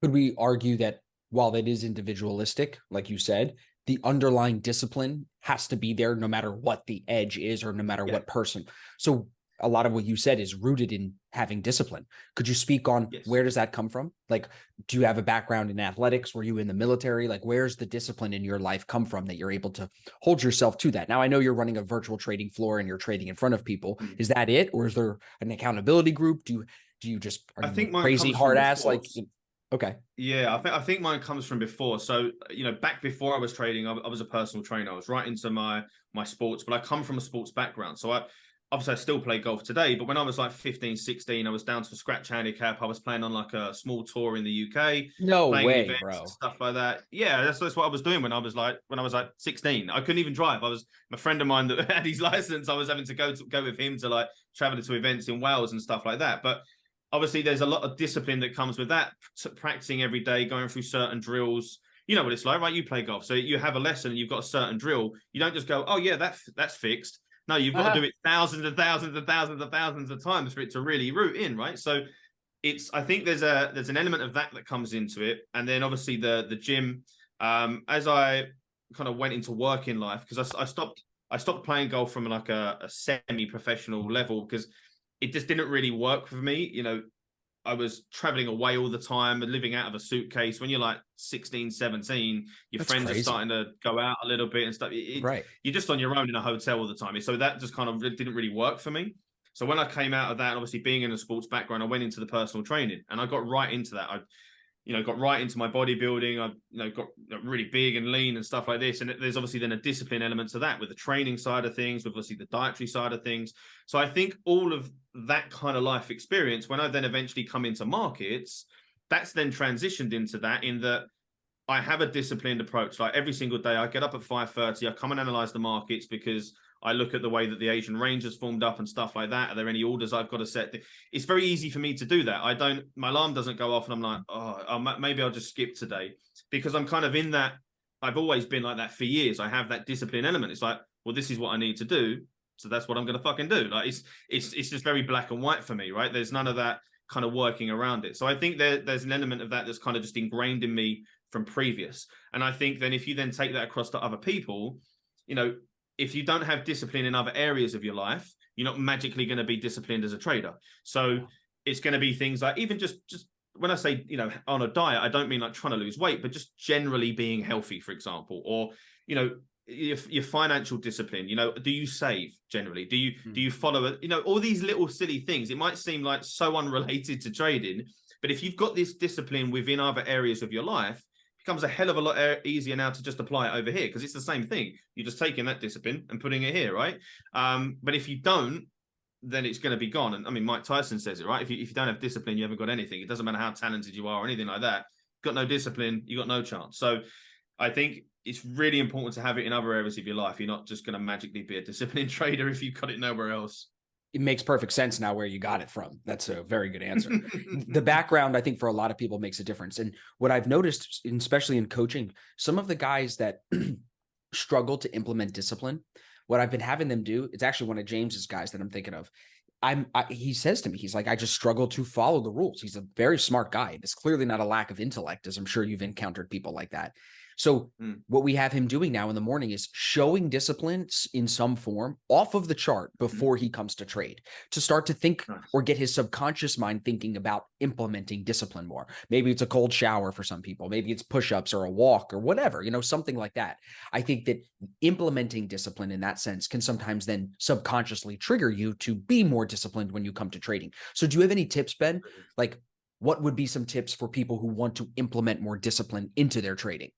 Could we argue that while that is individualistic, like you said, the underlying discipline has to be there no matter what the edge is or no matter what person? So a lot of what you said is rooted in having discipline. Could you speak on where does that come from? Like, do you have a background in athletics? Were you in the military? Like, where's the discipline in your life come from that you're able to hold yourself to that? Now, I know you're running a virtual trading floor and you're trading in front of people. Is that it? Or is there an accountability group? Do you just, I think crazy hard ass? Like, Okay. Yeah, I think mine comes from before. So, back before I was trading, I was a personal trainer. I was right into my sports, but I come from a sports background. So obviously I still play golf today, but when I was like 15, 16, I was down to a scratch handicap. I was playing on like a small tour in the UK, No playing in way, events and bro. stuff like that. Yeah, that's what I was doing when I was like 16. I couldn't even drive. I was a friend of mine that had his license. I was having to go with him to like travel to events in Wales and stuff like that. But obviously there's a lot of discipline that comes with that, practicing every day, going through certain drills. You know what it's like, right? You play golf, so you have a lesson and you've got a certain drill. You don't just go, oh yeah, that's fixed. No, you've got to do it thousands and thousands and thousands and thousands of times for it to really root in, right? So I think there's an element of that comes into it. And then obviously the gym, as I kind of went into working life, because I stopped playing golf from like a semi-professional level because it just didn't really work for me. I was traveling away all the time and living out of a suitcase. When you're like 16, 17, your That's friends are crazy. starting to go out a little bit and stuff. Right. You're just on your own in a hotel all the time. So that just kind of didn't really work for me. So when I came out of that, obviously being in a sports background, I went into the personal training and I got right into that. I got right into my bodybuilding. I got really big and lean and stuff like this. And there's obviously then a discipline element to that with the training side of things, with obviously the dietary side of things. So I think all of that kind of life experience, when I then eventually come into markets, that's then transitioned into that in that I have a disciplined approach. Like every single day I get up at 5:30, I come and analyze the markets because I look at the way that the Asian range has formed up and stuff like that. Are there any orders I've got to set? It's very easy for me to do that. My alarm doesn't go off and I'm like, maybe I'll just skip today because I'm kind of in that. I've always been like that for years. I have that discipline element. It's like, well, this is what I need to do. So that's what I'm going to fucking do. Like it's just very black and white for me, right? There's none of that kind of working around it. So I think there's an element of that that's kind of just ingrained in me from previous. And I think then if you then take that across to other people, if you don't have discipline in other areas of your life, you're not magically going to be disciplined as a trader. So it's going to be things like even just when I say, on a diet, I don't mean like trying to lose weight, but just generally being healthy, for example, or, your financial discipline, do you save generally? Do you follow it? All these little silly things, it might seem like so unrelated to trading, but if you've got this discipline within other areas of your life, becomes a hell of a lot easier now to just apply it over here because it's the same thing. You're just taking that discipline and putting it here, right? But if you don't, then it's going to be gone. And I mean, Mike Tyson says it, right? If you don't have discipline, you haven't got anything. It doesn't matter how talented you are or anything like that. Got no discipline, you got no chance. So I think it's really important to have it in other areas of your life. You're not just going to magically be a disciplined trader if you've got it nowhere else. It makes perfect sense now where you got it from. That's a very good answer. The background, I think, for a lot of people makes a difference. And what I've noticed, especially in coaching, some of the guys that struggle to implement discipline, what I've been having them do, it's actually one of James's guys that I'm thinking of. He says to me, he's like, I just struggle to follow the rules. He's a very smart guy. It's clearly not a lack of intellect, as I'm sure you've encountered people like that. So what we have him doing now in the morning is showing discipline in some form off of the chart before he comes to trade, to start to think or get his subconscious mind thinking about implementing discipline more. Maybe it's a cold shower for some people. Maybe it's push-ups or a walk or whatever, something like that. I think that implementing discipline in that sense can sometimes then subconsciously trigger you to be more disciplined when you come to trading. So do you have any tips, Ben? Like, what would be some tips for people who want to implement more discipline into their trading?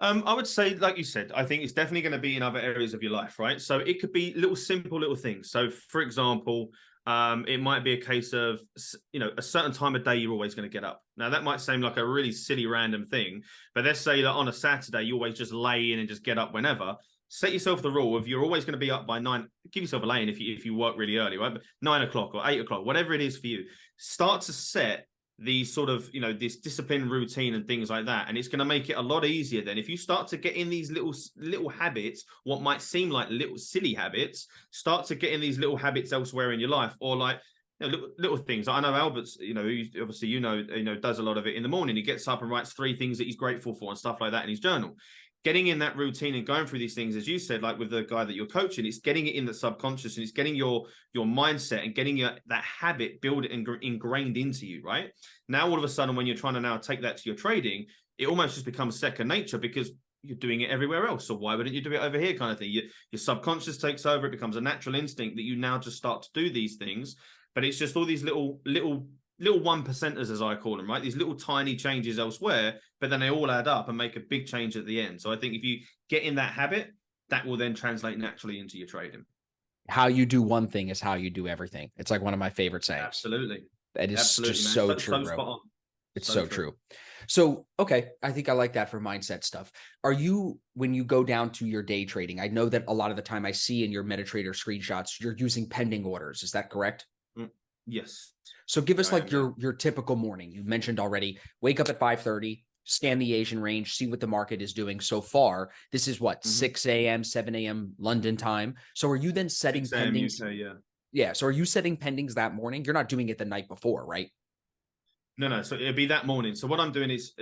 I would say, like you said, I think it's definitely going to be in other areas of your life, right? So it could be simple little things. So, for example, it might be a case of, a certain time of day you're always going to get up. Now, that might seem like a really silly, random thing, but let's say that on a Saturday, you always just lay in and just get up whenever. Set yourself the rule of you're always going to be up by 9. Give yourself a lane if you work really early, right? But 9 o'clock or 8 o'clock, whatever it is for you, start to set these sort of, this discipline routine and things like that. And it's going to make it a lot easier then. If you start to get in these little habits, what might seem like little silly habits, start to get in these little habits elsewhere in your life, or like, little things. I know Albert's, obviously, does a lot of it in the morning. He gets up and writes 3 things that he's grateful for and stuff like that in his journal. Getting in that routine and going through these things, as you said, like with the guy that you're coaching, it's getting it in the subconscious and it's getting your mindset and getting that habit built and ingrained into you, right? Now, all of a sudden, when you're trying to now take that to your trading, it almost just becomes second nature because you're doing it everywhere else. So why wouldn't you do it over here kind of thing? Your subconscious takes over. It becomes a natural instinct that you now just start to do these things. But it's just all these little little 1%ers, as I call them, right? These little tiny changes elsewhere, but then they all add up and make a big change at the end. So I think if you get in that habit, that will then translate naturally into your trading. How you do one thing is how you do everything. It's like one of my favorite sayings. Absolutely. That is Absolutely, just man. so So true, spot bro. on. It's so true. So, okay, I think I like that for mindset stuff. Are you, when you go down to your day trading, I know that a lot of the time I see in your MetaTrader screenshots, you're using pending orders. Is that correct? Yes. So give us I like your typical morning. You mentioned already, wake up at 5:30, scan the Asian range, see what the market is doing so far. This is what, 6 a.m., 7 a.m. London time. So are you then setting 6 a.m. pendings? UK, yeah. Yeah. So are you setting pendings that morning? You're not doing it the night before, right? No. So it'll be that morning. So what I'm doing is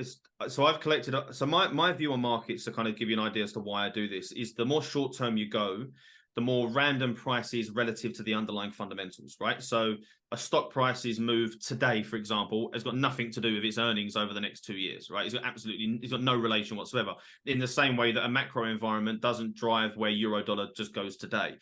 so I've collected. So my view on markets, to kind of give you an idea as to why I do this, is the more short term you go, the more random prices relative to the underlying fundamentals, right? So a stock price's move today, for example, has got nothing to do with its earnings over the next 2 years, right? It's got no relation whatsoever. In the same way that a macro environment doesn't drive where euro dollar just goes today,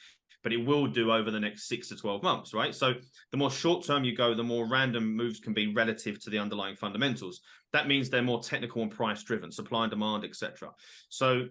but it will do over the next 6 to 12 months, right? So the more short term you go, the more random moves can be relative to the underlying fundamentals. That means they're more technical and price driven, supply and demand, etc. So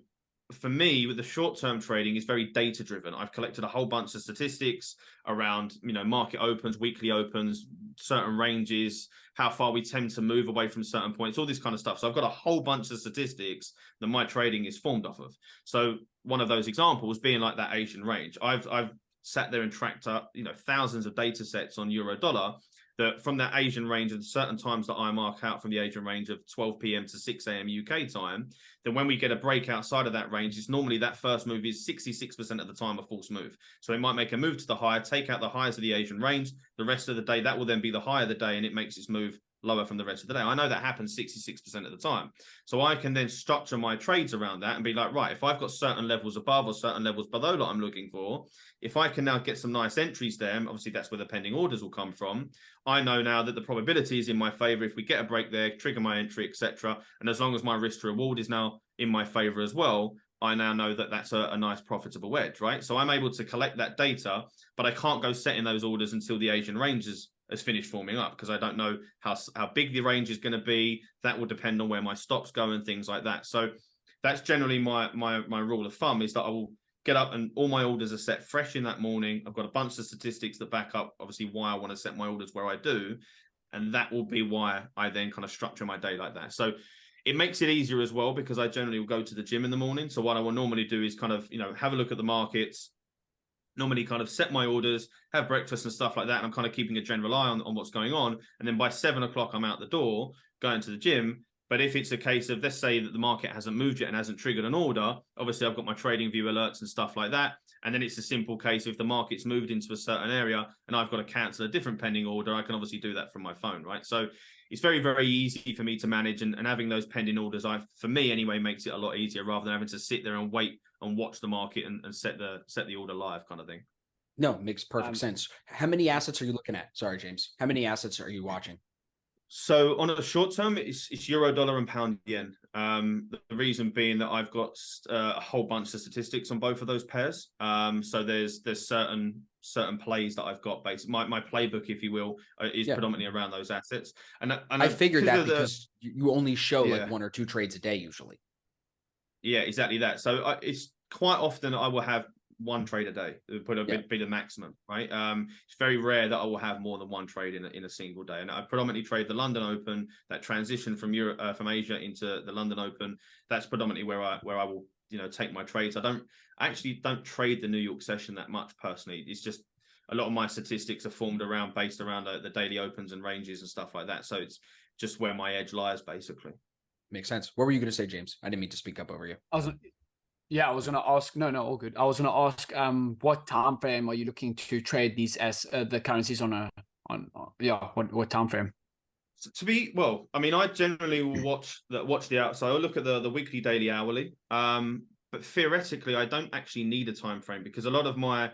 for me, with the short-term trading, is very data-driven. I've collected a whole bunch of statistics around, market opens, weekly opens, certain ranges, how far we tend to move away from certain points, all this kind of stuff. So I've got a whole bunch of statistics that my trading is formed off of. So one of those examples being like that Asian range. I've sat there and tracked up, thousands of data sets on euro dollar, that from that Asian range and certain times that I mark out from the Asian range of 12 p.m. to 6 a.m. UK time, then when we get a break outside of that range, it's normally that first move is 66% of the time a false move. So it might make a move to the higher, take out the highs of the Asian range. The rest of the day, that will then be the high of the day, and it makes its move lower from the rest of the day. I know that happens 66% of the time. So I can then structure my trades around that and be like, right, if I've got certain levels above or certain levels below that I'm looking for, if I can now get some nice entries there, and obviously that's where the pending orders will come from, I know now that the probability is in my favor. If we get a break there, trigger my entry, etc. And as long as my risk to reward is now in my favor as well, I now know that that's a nice profitable wedge, right? So I'm able to collect that data, but I can't go setting those orders until the Asian range has finished forming up, because I don't know how big the range is going to be. That will depend on where my stops go and things like that. So that's generally my rule of thumb, is that I will get up and all my orders are set fresh in that morning. I've got a bunch of statistics that back up, obviously, why I want to set my orders where I do. And that will be why I then kind of structure my day like that. So it makes it easier as well, because I generally will go to the gym in the morning. So what I will normally do is kind of, have a look at the markets, normally kind of set my orders, have breakfast and stuff like that. And I'm kind of keeping a general eye on what's going on. And then by 7 o'clock, I'm out the door going to the gym. But if it's a case of, let's say that the market hasn't moved yet and hasn't triggered an order, obviously I've got my trading view alerts and stuff like that. And then it's a simple case, if the market's moved into a certain area and I've got to cancel a different pending order, I can obviously do that from my phone, right? So it's very, very easy for me to manage, and having those pending orders, for me anyway, makes it a lot easier, rather than having to sit there and wait and watch the market and set the order live kind of thing. No, makes perfect sense. How many assets are you looking at? Sorry, James. How many assets are you watching? So on a short term, it's euro dollar and pound yen. The reason being that I've got a whole bunch of statistics on both of those pairs. So there's certain plays that I've got based. My playbook, if you will, is predominantly around those assets. And I figured that because you only show like 1 or 2 trades a day usually. Yeah, exactly that. So it's quite often I will have one trade a day, be the maximum, right? It's very rare that I will have more than one trade in a single day. And I predominantly trade the London Open, that transition from Europe, from Asia into the London Open. That's predominantly where I will, take my trades. I actually don't trade the New York session that much personally. It's just a lot of my statistics are based around the daily opens and ranges and stuff like that. So it's just where my edge lies, basically. Makes sense. What were you going to say, James? I didn't mean to speak up over you. I was going to ask. No, all good. I was going to ask, what time frame are you looking to trade these as the currencies on? What time frame? I generally will watch the outside. I'll look at the weekly, daily, hourly. But theoretically, I don't actually need a time frame, because a lot of my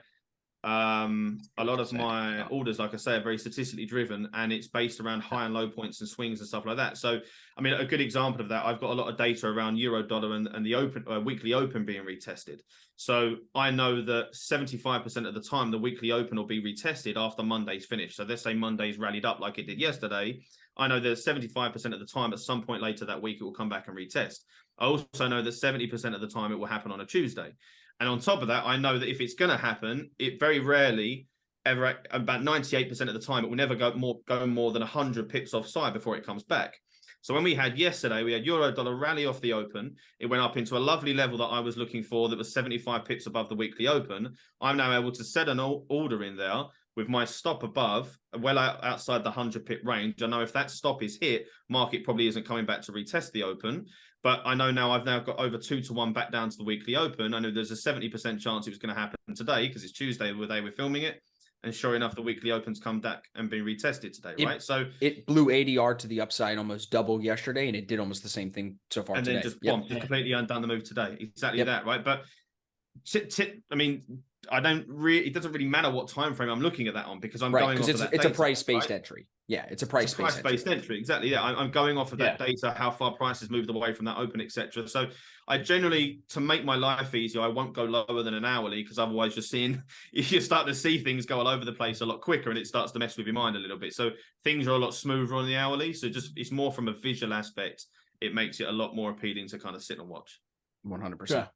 A lot of my orders, like I say, are very statistically driven, and it's based around high and low points and swings and stuff like that. So, I mean, a good example of that, I've got a lot of data around euro dollar and the open weekly open being retested. So I know that 75% of the time the weekly open will be retested after Monday's finished. So let's say Monday's rallied up like it did yesterday. I know that 75% of the time at some point later that week it will come back and retest. I also know that 70% of the time it will happen on a Tuesday. And on top of that, I know that if it's going to happen, it very rarely, ever, about 98% of the time, it will never go more than 100 pips offside before it comes back. So when we had yesterday, we had euro dollar rally off the open. It went up into a lovely level that I was looking for that was 75 pips above the weekly open. I'm now able to set an order in there with my stop above, well outside the 100 pip range. I know if that stop is hit, market probably isn't coming back to retest the open. But I know now I've got over 2-1 back down to the weekly open. I know there's a 70% chance it was going to happen today because it's Tuesday the day we're filming it. And sure enough, the weekly opens come back and been retested today, right? So it blew ADR to the upside almost double yesterday, and it did almost the same thing so far today. And then just completely undone the move today. Exactly that, right? But I mean, it doesn't really matter what time frame I'm looking at that on because I'm going off of that it's data, a price-based right? entry. Yeah, it's a price-based entry. Exactly. Yeah, I'm going off of that data, how far prices moved away from that open, etc. So I generally, to make my life easier, I won't go lower than an hourly because otherwise you start to see things go all over the place a lot quicker and it starts to mess with your mind a little bit. So things are a lot smoother on the hourly. So it's more from a visual aspect. It makes it a lot more appealing to kind of sit and watch. 100%.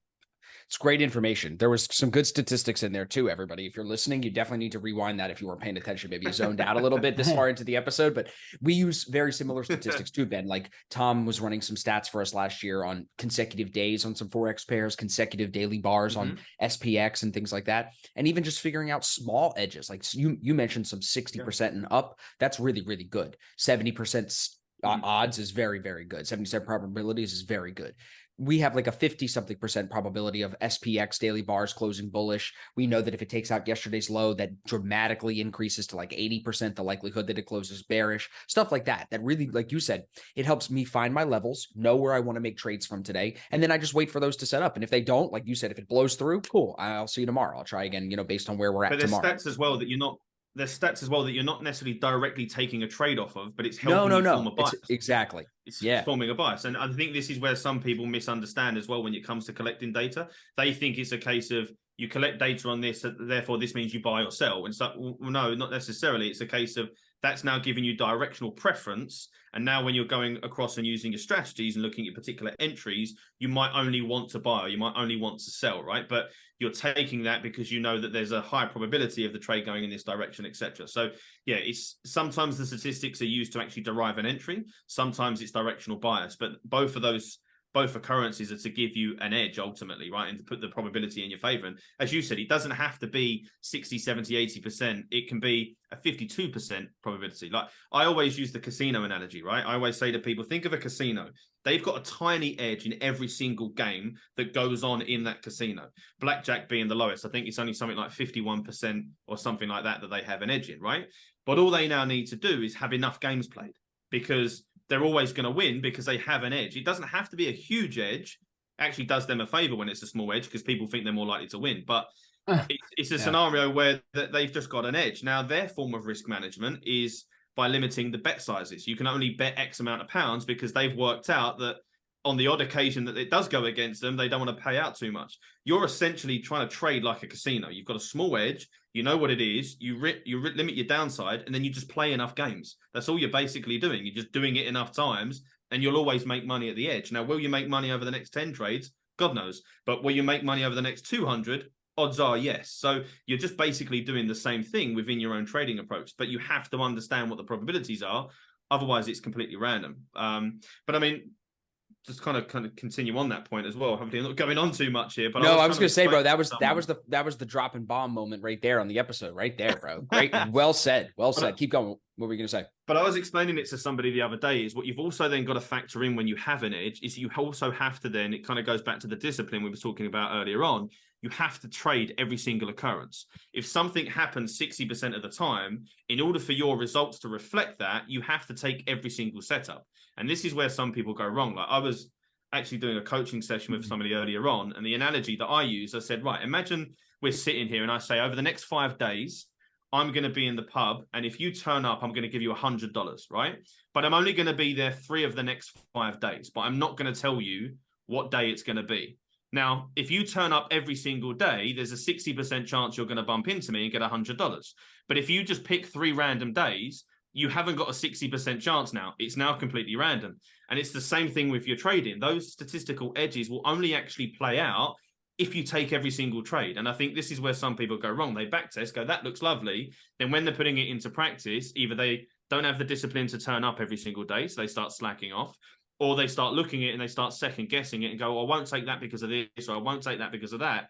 It's great information. There was some good statistics in there too, everybody. If you're listening, you definitely need to rewind that if you weren't paying attention. Maybe you zoned out a little bit this far into the episode, but we use very similar statistics too, Ben. Like Tom was running some stats for us last year on consecutive days on some Forex pairs, consecutive daily bars on SPX and things like that. And even just figuring out small edges. Like you mentioned some 60% and up. That's really, really good. 70% odds is very, very good. 77 probabilities is very good. We have like a 50-something% probability of SPX daily bars closing bullish. We know that if it takes out yesterday's low, that dramatically increases to like 80% the likelihood that it closes bearish, stuff like that. That really, like you said, it helps me find my levels, know where I want to make trades from today. And then I just wait for those to set up. And if they don't, like you said, if it blows through, cool. I'll see you tomorrow. I'll try again, based on where we're at tomorrow. But there's stats as well that you're not necessarily directly taking a trade off of, but it's helping you form a bias. Exactly. It's forming a bias. And I think this is where some people misunderstand as well when it comes to collecting data. They think it's a case of you collect data on this, therefore this means you buy or sell. And so, well, no, not necessarily. It's a case of that's now giving you directional preference. And now when you're going across and using your strategies and looking at particular entries, you might only want to buy or you might only want to sell, right? But you're taking that because you know that there's a high probability of the trade going in this direction, etc. So yeah, it's sometimes the statistics are used to actually derive an entry. Sometimes it's directional bias, but both occurrences are to give you an edge ultimately, right? And to put the probability in your favor. And as you said, it doesn't have to be 60, 70, 80%. It can be a 52% probability. Like I always use the casino analogy, right? I always say to people, think of a casino. They've got a tiny edge in every single game that goes on in that casino. Blackjack being the lowest. I think it's only something like 51% or something like that they have an edge in, right? But all they now need to do is have enough games played because they're always going to win because they have an edge. It doesn't have to be a huge edge. Actually does them a favor when it's a small edge because people think they're more likely to win. But it's a scenario where they've just got an edge. Now, their form of risk management is by limiting the bet sizes. You can only bet X amount of pounds because they've worked out that on the odd occasion that it does go against them, they don't want to pay out too much. You're essentially trying to trade like a casino. You've got a small edge. You know what it is. You limit your downside, and then you just play enough games. That's all you're basically doing. You're just doing it enough times, and you'll always make money at the edge. Now, will you make money over the next 10 trades? God knows. But will you make money over the next 200? Odds are yes. So you're just basically doing the same thing within your own trading approach, but you have to understand what the probabilities are. Otherwise, it's completely random. But I mean, just kind of continue on that point as well. Hopefully, I'm not going on too much here. But no, I was going to say, bro, that was the drop and bomb moment right there on the episode, right there, bro. Great, well said, well said. Keep going. What were you going to say? But I was explaining it to somebody the other day. Is what you've also then got to factor in when you have an edge. Is you also have to then, it kind of goes back to the discipline we were talking about earlier on. You have to trade every single occurrence. If something happens 60% of the time, in order for your results to reflect that, you have to take every single setup. And this is where some people go wrong. Like I was actually doing a coaching session with somebody earlier on, and the analogy that I use, I said, right, imagine we're sitting here and I say, over the next 5 days, I'm going to be in the pub, and if you turn up, I'm going to give you $100, right? But I'm only going to be there 3 of the next 5 days, but I'm not going to tell you what day it's going to be. Now, if you turn up every single day, there's a 60% chance you're going to bump into me and get $100. But if you just pick 3 random days, you haven't got a 60% chance now. It's now completely random. And it's the same thing with your trading. Those statistical edges will only actually play out if you take every single trade. And I think this is where some people go wrong. They backtest, go, that looks lovely. Then when they're putting it into practice, either they don't have the discipline to turn up every single day, so they start slacking off, or they start looking at it and they start second guessing it and go, I won't take that because of this, or I won't take that because of that.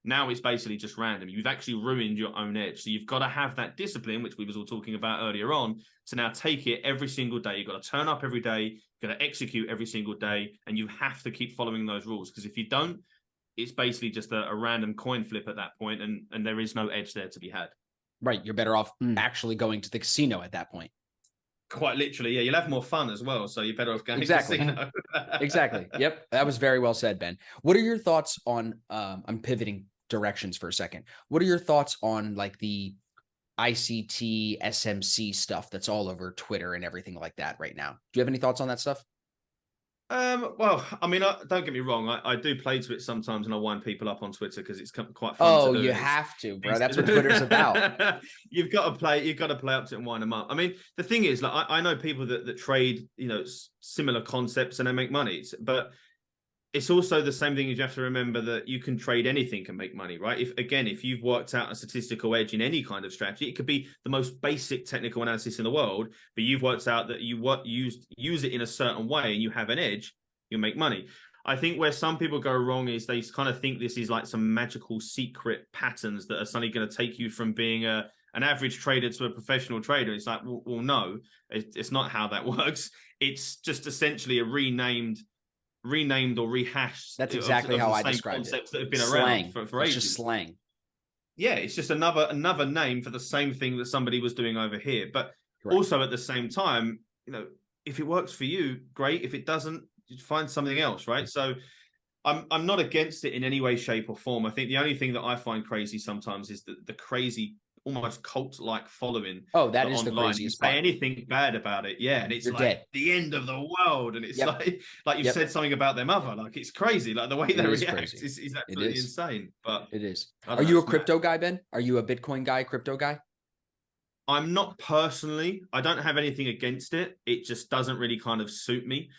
Now it's basically just random. You've actually ruined your own edge. So you've got to have that discipline, which we was all talking about earlier on, to now take it every single day. You've got to turn up every day, you've got to execute every single day, and you have to keep following those rules. Because if you don't, it's basically just a random coin flip at that point, and there is no edge there to be had. Right. You're better off actually going to the casino at that point. Quite literally, yeah. You'll have more fun as well, so you're better off going Exactly. to casino. Exactly. Yep. That was very well said, Ben. What are your thoughts on, I'm pivoting directions for a second. What are your thoughts on like the ICT, SMC stuff that's all over Twitter and everything like that right now? Do you have any thoughts on that stuff? Well, I mean, don't get me wrong. I do play to it sometimes, and I wind people up on Twitter because it's quite fun. Oh, to do. you have to, bro. That's what Twitter's about. You've got to play up to it and wind them up. I mean, the thing is, like, I know people that trade, similar concepts and they make money, but it's also the same thing. You have to remember that you can trade anything and make money, right? If you've worked out a statistical edge in any kind of strategy, it could be the most basic technical analysis in the world, but you've worked out that you use it in a certain way and you have an edge, you'll make money. I think where some people go wrong is they kind of think this is like some magical secret patterns that are suddenly going to take you from being an average trader to a professional trader. It's like, well, no, it's not how that works. It's just essentially a renamed or rehashed. That's exactly how I described concepts it. that have been Slang. around for ages. It's just slang. Yeah, it's just another name for the same thing that somebody was doing over here. But Correct. Also at the same time, if it works for you, great. If it doesn't, find something else, right? So I'm not against it in any way, shape, or form. I think the only thing that I find crazy sometimes is the crazy, almost cult-like following. Oh, that is online. the craziest you say part. anything bad about it, yeah, and it's You're like dead. The end of the world, and it's like you've Yep. said something about their mother. Like, it's crazy. Like the way they react is absolutely insane. But it is. Are you a crypto guy, Ben? Are you a Bitcoin guy, crypto guy? I'm not personally. I don't have anything against it. It just doesn't really kind of suit me.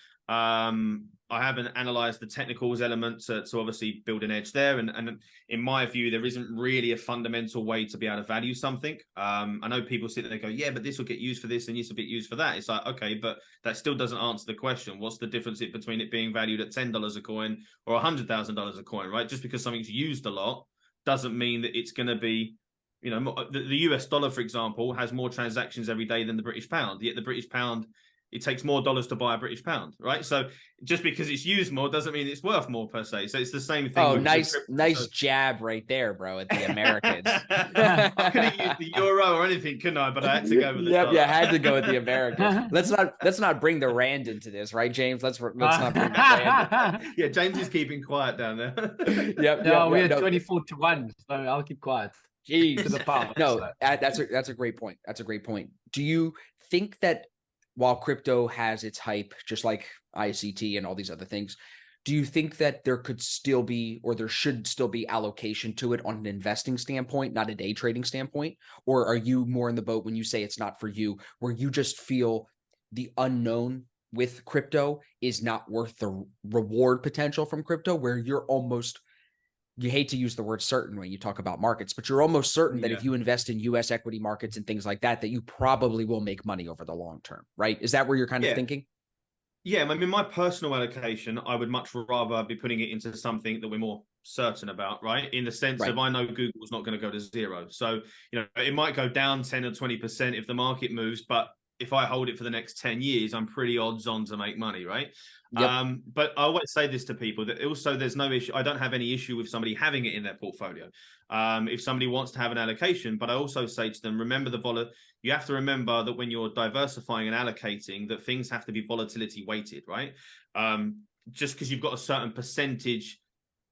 I haven't analyzed the technicals element to obviously build an edge there. And in my view, there isn't really a fundamental way to be able to value something. I know people sit there and go, yeah, but this will get used for this and this will get used for that. It's like, okay, but that still doesn't answer the question. What's the difference between it being valued at $10 a coin or $100,000 a coin, right? Just because something's used a lot doesn't mean that it's going to be, the US dollar, for example, has more transactions every day than the British pound. Yet the British pound, it takes more dollars to buy a British pound, right? So just because it's used more doesn't mean it's worth more per se. So it's the same thing. Oh, nice jab right there, bro, at the Americans. I couldn't use the euro or anything, couldn't I? But I had to go with the dollar. Yeah, I had to go with the Americans. Let's not bring the rand into this, right, James? Let's not bring the rand in. Yeah, James is keeping quiet down there. We're 24-1, so I'll keep quiet. Jeez. To the power. No, that's a great point. That's a great point. Do you think that while crypto has its hype, just like ICT and all these other things, do you think that there could still be, or there should still be, allocation to it on an investing standpoint, not a day trading standpoint? Or are you more in the boat when you say it's not for you, where you just feel the unknown with crypto is not worth the reward potential from crypto, where you're almost, you hate to use the word certain when you talk about markets, but you're almost certain that if you invest in US equity markets and things like that, that you probably will make money over the long term, right? Is that where you're kind of thinking? Yeah, I mean, my personal allocation, I would much rather be putting it into something that we're more certain about, right? In the sense of, I know Google's not going to go to zero. So, it might go down 10 or 20% if the market moves, but if I hold it for the next 10 years, I'm pretty odds on to make money, right? Yep. But I always say this to people, that also there's no issue. I don't have any issue with somebody having it in their portfolio. If somebody wants to have an allocation, but I also say to them, remember you have to remember that when you're diversifying and allocating, that things have to be volatility weighted, right? Just because you've got a certain percentage,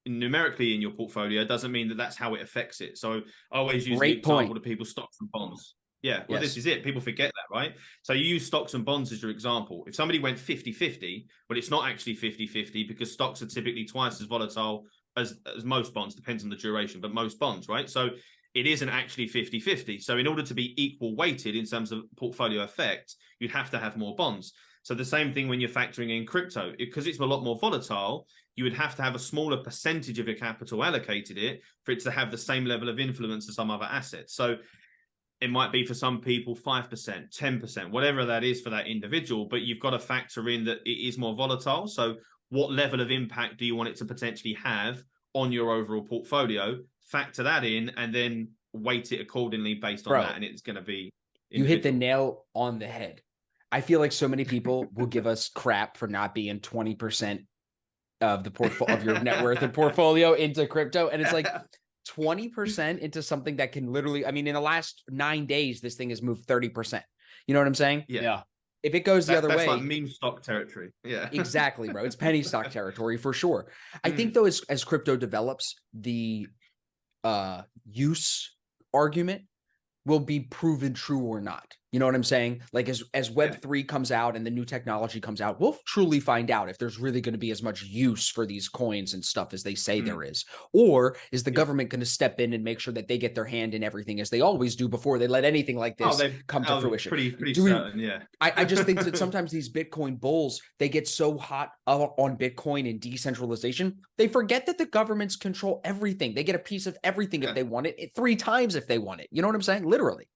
numerically in your portfolio doesn't mean that that's how it affects it. So I always use Great the example point. of people stocks and bonds. Yeah, well, Yes. this is it. People forget that, right? So you use stocks and bonds as your example. If somebody went 50-50, well, it's not actually 50-50 because stocks are typically twice as volatile as most bonds, depends on the duration, but most bonds, right? So it isn't actually 50-50. So in order to be equal weighted in terms of portfolio effect, you'd have to have more bonds. So the same thing when you're factoring in crypto, because it's a lot more volatile, you would have to have a smaller percentage of your capital allocated it for it to have the same level of influence as some other assets. So it might be for some people 5%, 10%, whatever that is for that individual, but you've got to factor in that it is more volatile. So what level of impact do you want it to potentially have on your overall portfolio? Factor that in and then weight it accordingly based on that. And it's going to be individual. You hit the nail on the head. I feel like so many people will give us crap for not being 20% of the portfolio of your net worth and portfolio into crypto. And it's like 20% into something that can literally, I mean, in the last 9 days, this thing has moved 30%. You know what I'm saying? Yeah. If it goes the other way, that's like meme stock territory. Yeah, exactly, bro. It's penny stock territory for sure. I think though, as crypto develops, the use argument will be proven true or not. You know what I'm saying? Like as Web3 comes out and the new technology comes out, we'll truly find out if there's really going to be as much use for these coins and stuff as they say there is. Or is the government going to step in and make sure that they get their hand in everything as they always do before they let anything like this come to fruition? Pretty certain, yeah. I just think that sometimes these Bitcoin bulls, they get so hot on Bitcoin and decentralization, they forget that the governments control everything. They get a piece of everything if they want it, 3 times if they want it. You know what I'm saying? Literally.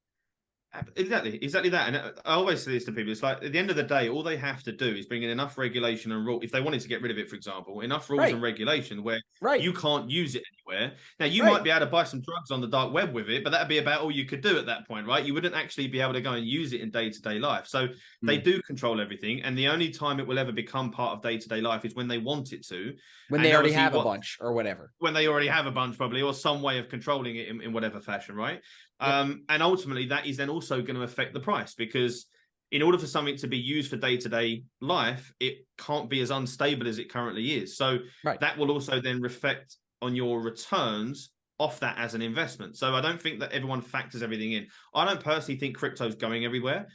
Exactly that. And I always say this to people, it's like at the end of the day, all they have to do is bring in enough regulation and rule. If they wanted to get rid of it, for example, enough rules and regulation where you can't use it anywhere. Now you might be able to buy some drugs on the dark web with it, but that'd be about all you could do at that point, right? You wouldn't actually be able to go and use it in day-to-day life. So they do control everything. And the only time it will ever become part of day-to-day life is when they want it to. When they already have a bunch or whatever. When they already have a bunch probably, or some way of controlling it in whatever fashion, right? And ultimately that is then also going to affect the price, because in order for something to be used for day-to-day life, it can't be as unstable as it currently is. So that will also then reflect on your returns off that as an investment. So I don't think that everyone factors everything in. I don't personally think crypto's going anywhere.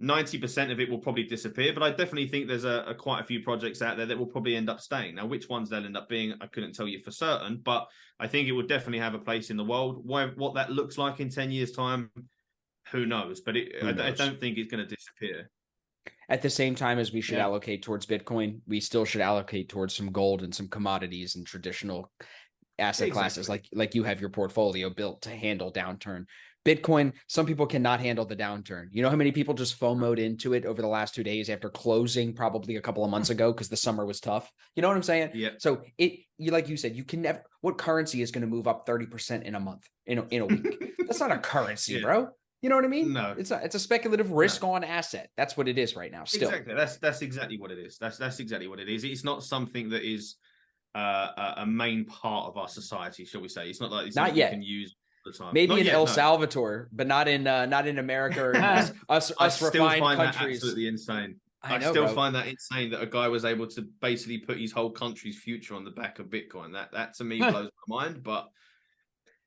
90% of it will probably disappear, but I definitely think there's quite a few projects out there that will probably end up staying. Now, which ones they'll end up being, I couldn't tell you for certain, but I think it will definitely have a place in the world. What that looks like in 10 years' time, who knows? But I don't think it's going to disappear. At the same time as we should allocate towards Bitcoin, we still should allocate towards some gold and some commodities and traditional asset classes like you have your portfolio built to handle downturn. Bitcoin, some people cannot handle the downturn. You know how many people just FOMO'd into it over the last 2 days after closing probably a couple of months ago because the summer was tough? You know what I'm saying? Yeah. So like you said, you can never. What currency is going to move up 30% in a month, in a week? That's not a currency, bro. You know what I mean? No, it's a speculative risk-on asset. That's what it is right now. Still, exactly. That's exactly what it is. That's exactly what it is. It's not something that is a main part of our society, shall we say? It's not like it's not yet. You can use. Maybe not in El Salvador, but not in America or us refined countries. That absolutely insane. I find that insane that a guy was able to basically put his whole country's future on the back of Bitcoin. That to me blows my mind. But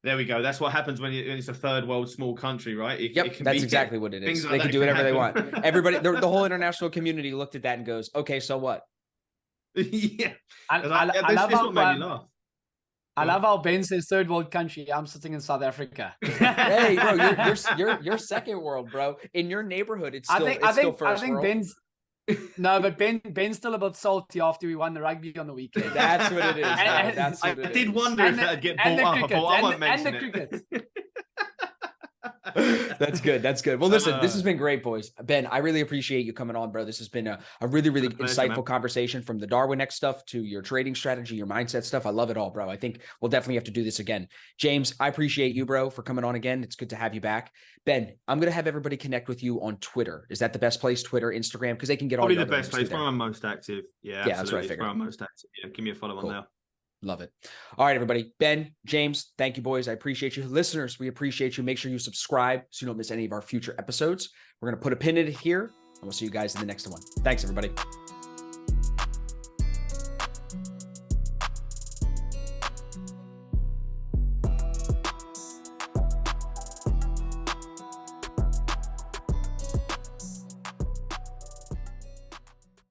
there we go. That's what happens when it's a third world small country, right? That's exactly what it is. They can do whatever they want. Everybody, the whole international community looked at that and goes, "Okay, so what?" Yeah, I love what made me laugh. I love how Ben says third world country. I'm sitting in South Africa. Hey, bro, you're second world, bro. In your neighborhood, it's still first world. I think Ben's but Ben's still a bit salty after we won the rugby on the weekend. That's what it is. I did wonder if that'd get brought up. I won't mention it. That's good. Well, listen, this has been great, boys. Ben, I really appreciate you coming on, bro. This has been a really, really insightful conversation, from the Darwin X stuff to your trading strategy, your mindset stuff. I love it all, bro. I think we'll definitely have to do this again. James, I appreciate you, bro, for coming on again. It's good to have you back. Ben, I'm going to have everybody connect with you on Twitter. Is that the best place? Twitter, Instagram? Because they can get all your the best place. Where I'm most active. Yeah, that's what I figured. Where I'm most active. Yeah, give me a follow on there. Love it. All right, everybody. Ben, James, thank you, boys. I appreciate you. Listeners, we appreciate you. Make sure you subscribe so you don't miss any of our future episodes. We're going to put a pin in it here, and we'll see you guys in the next one. Thanks, everybody.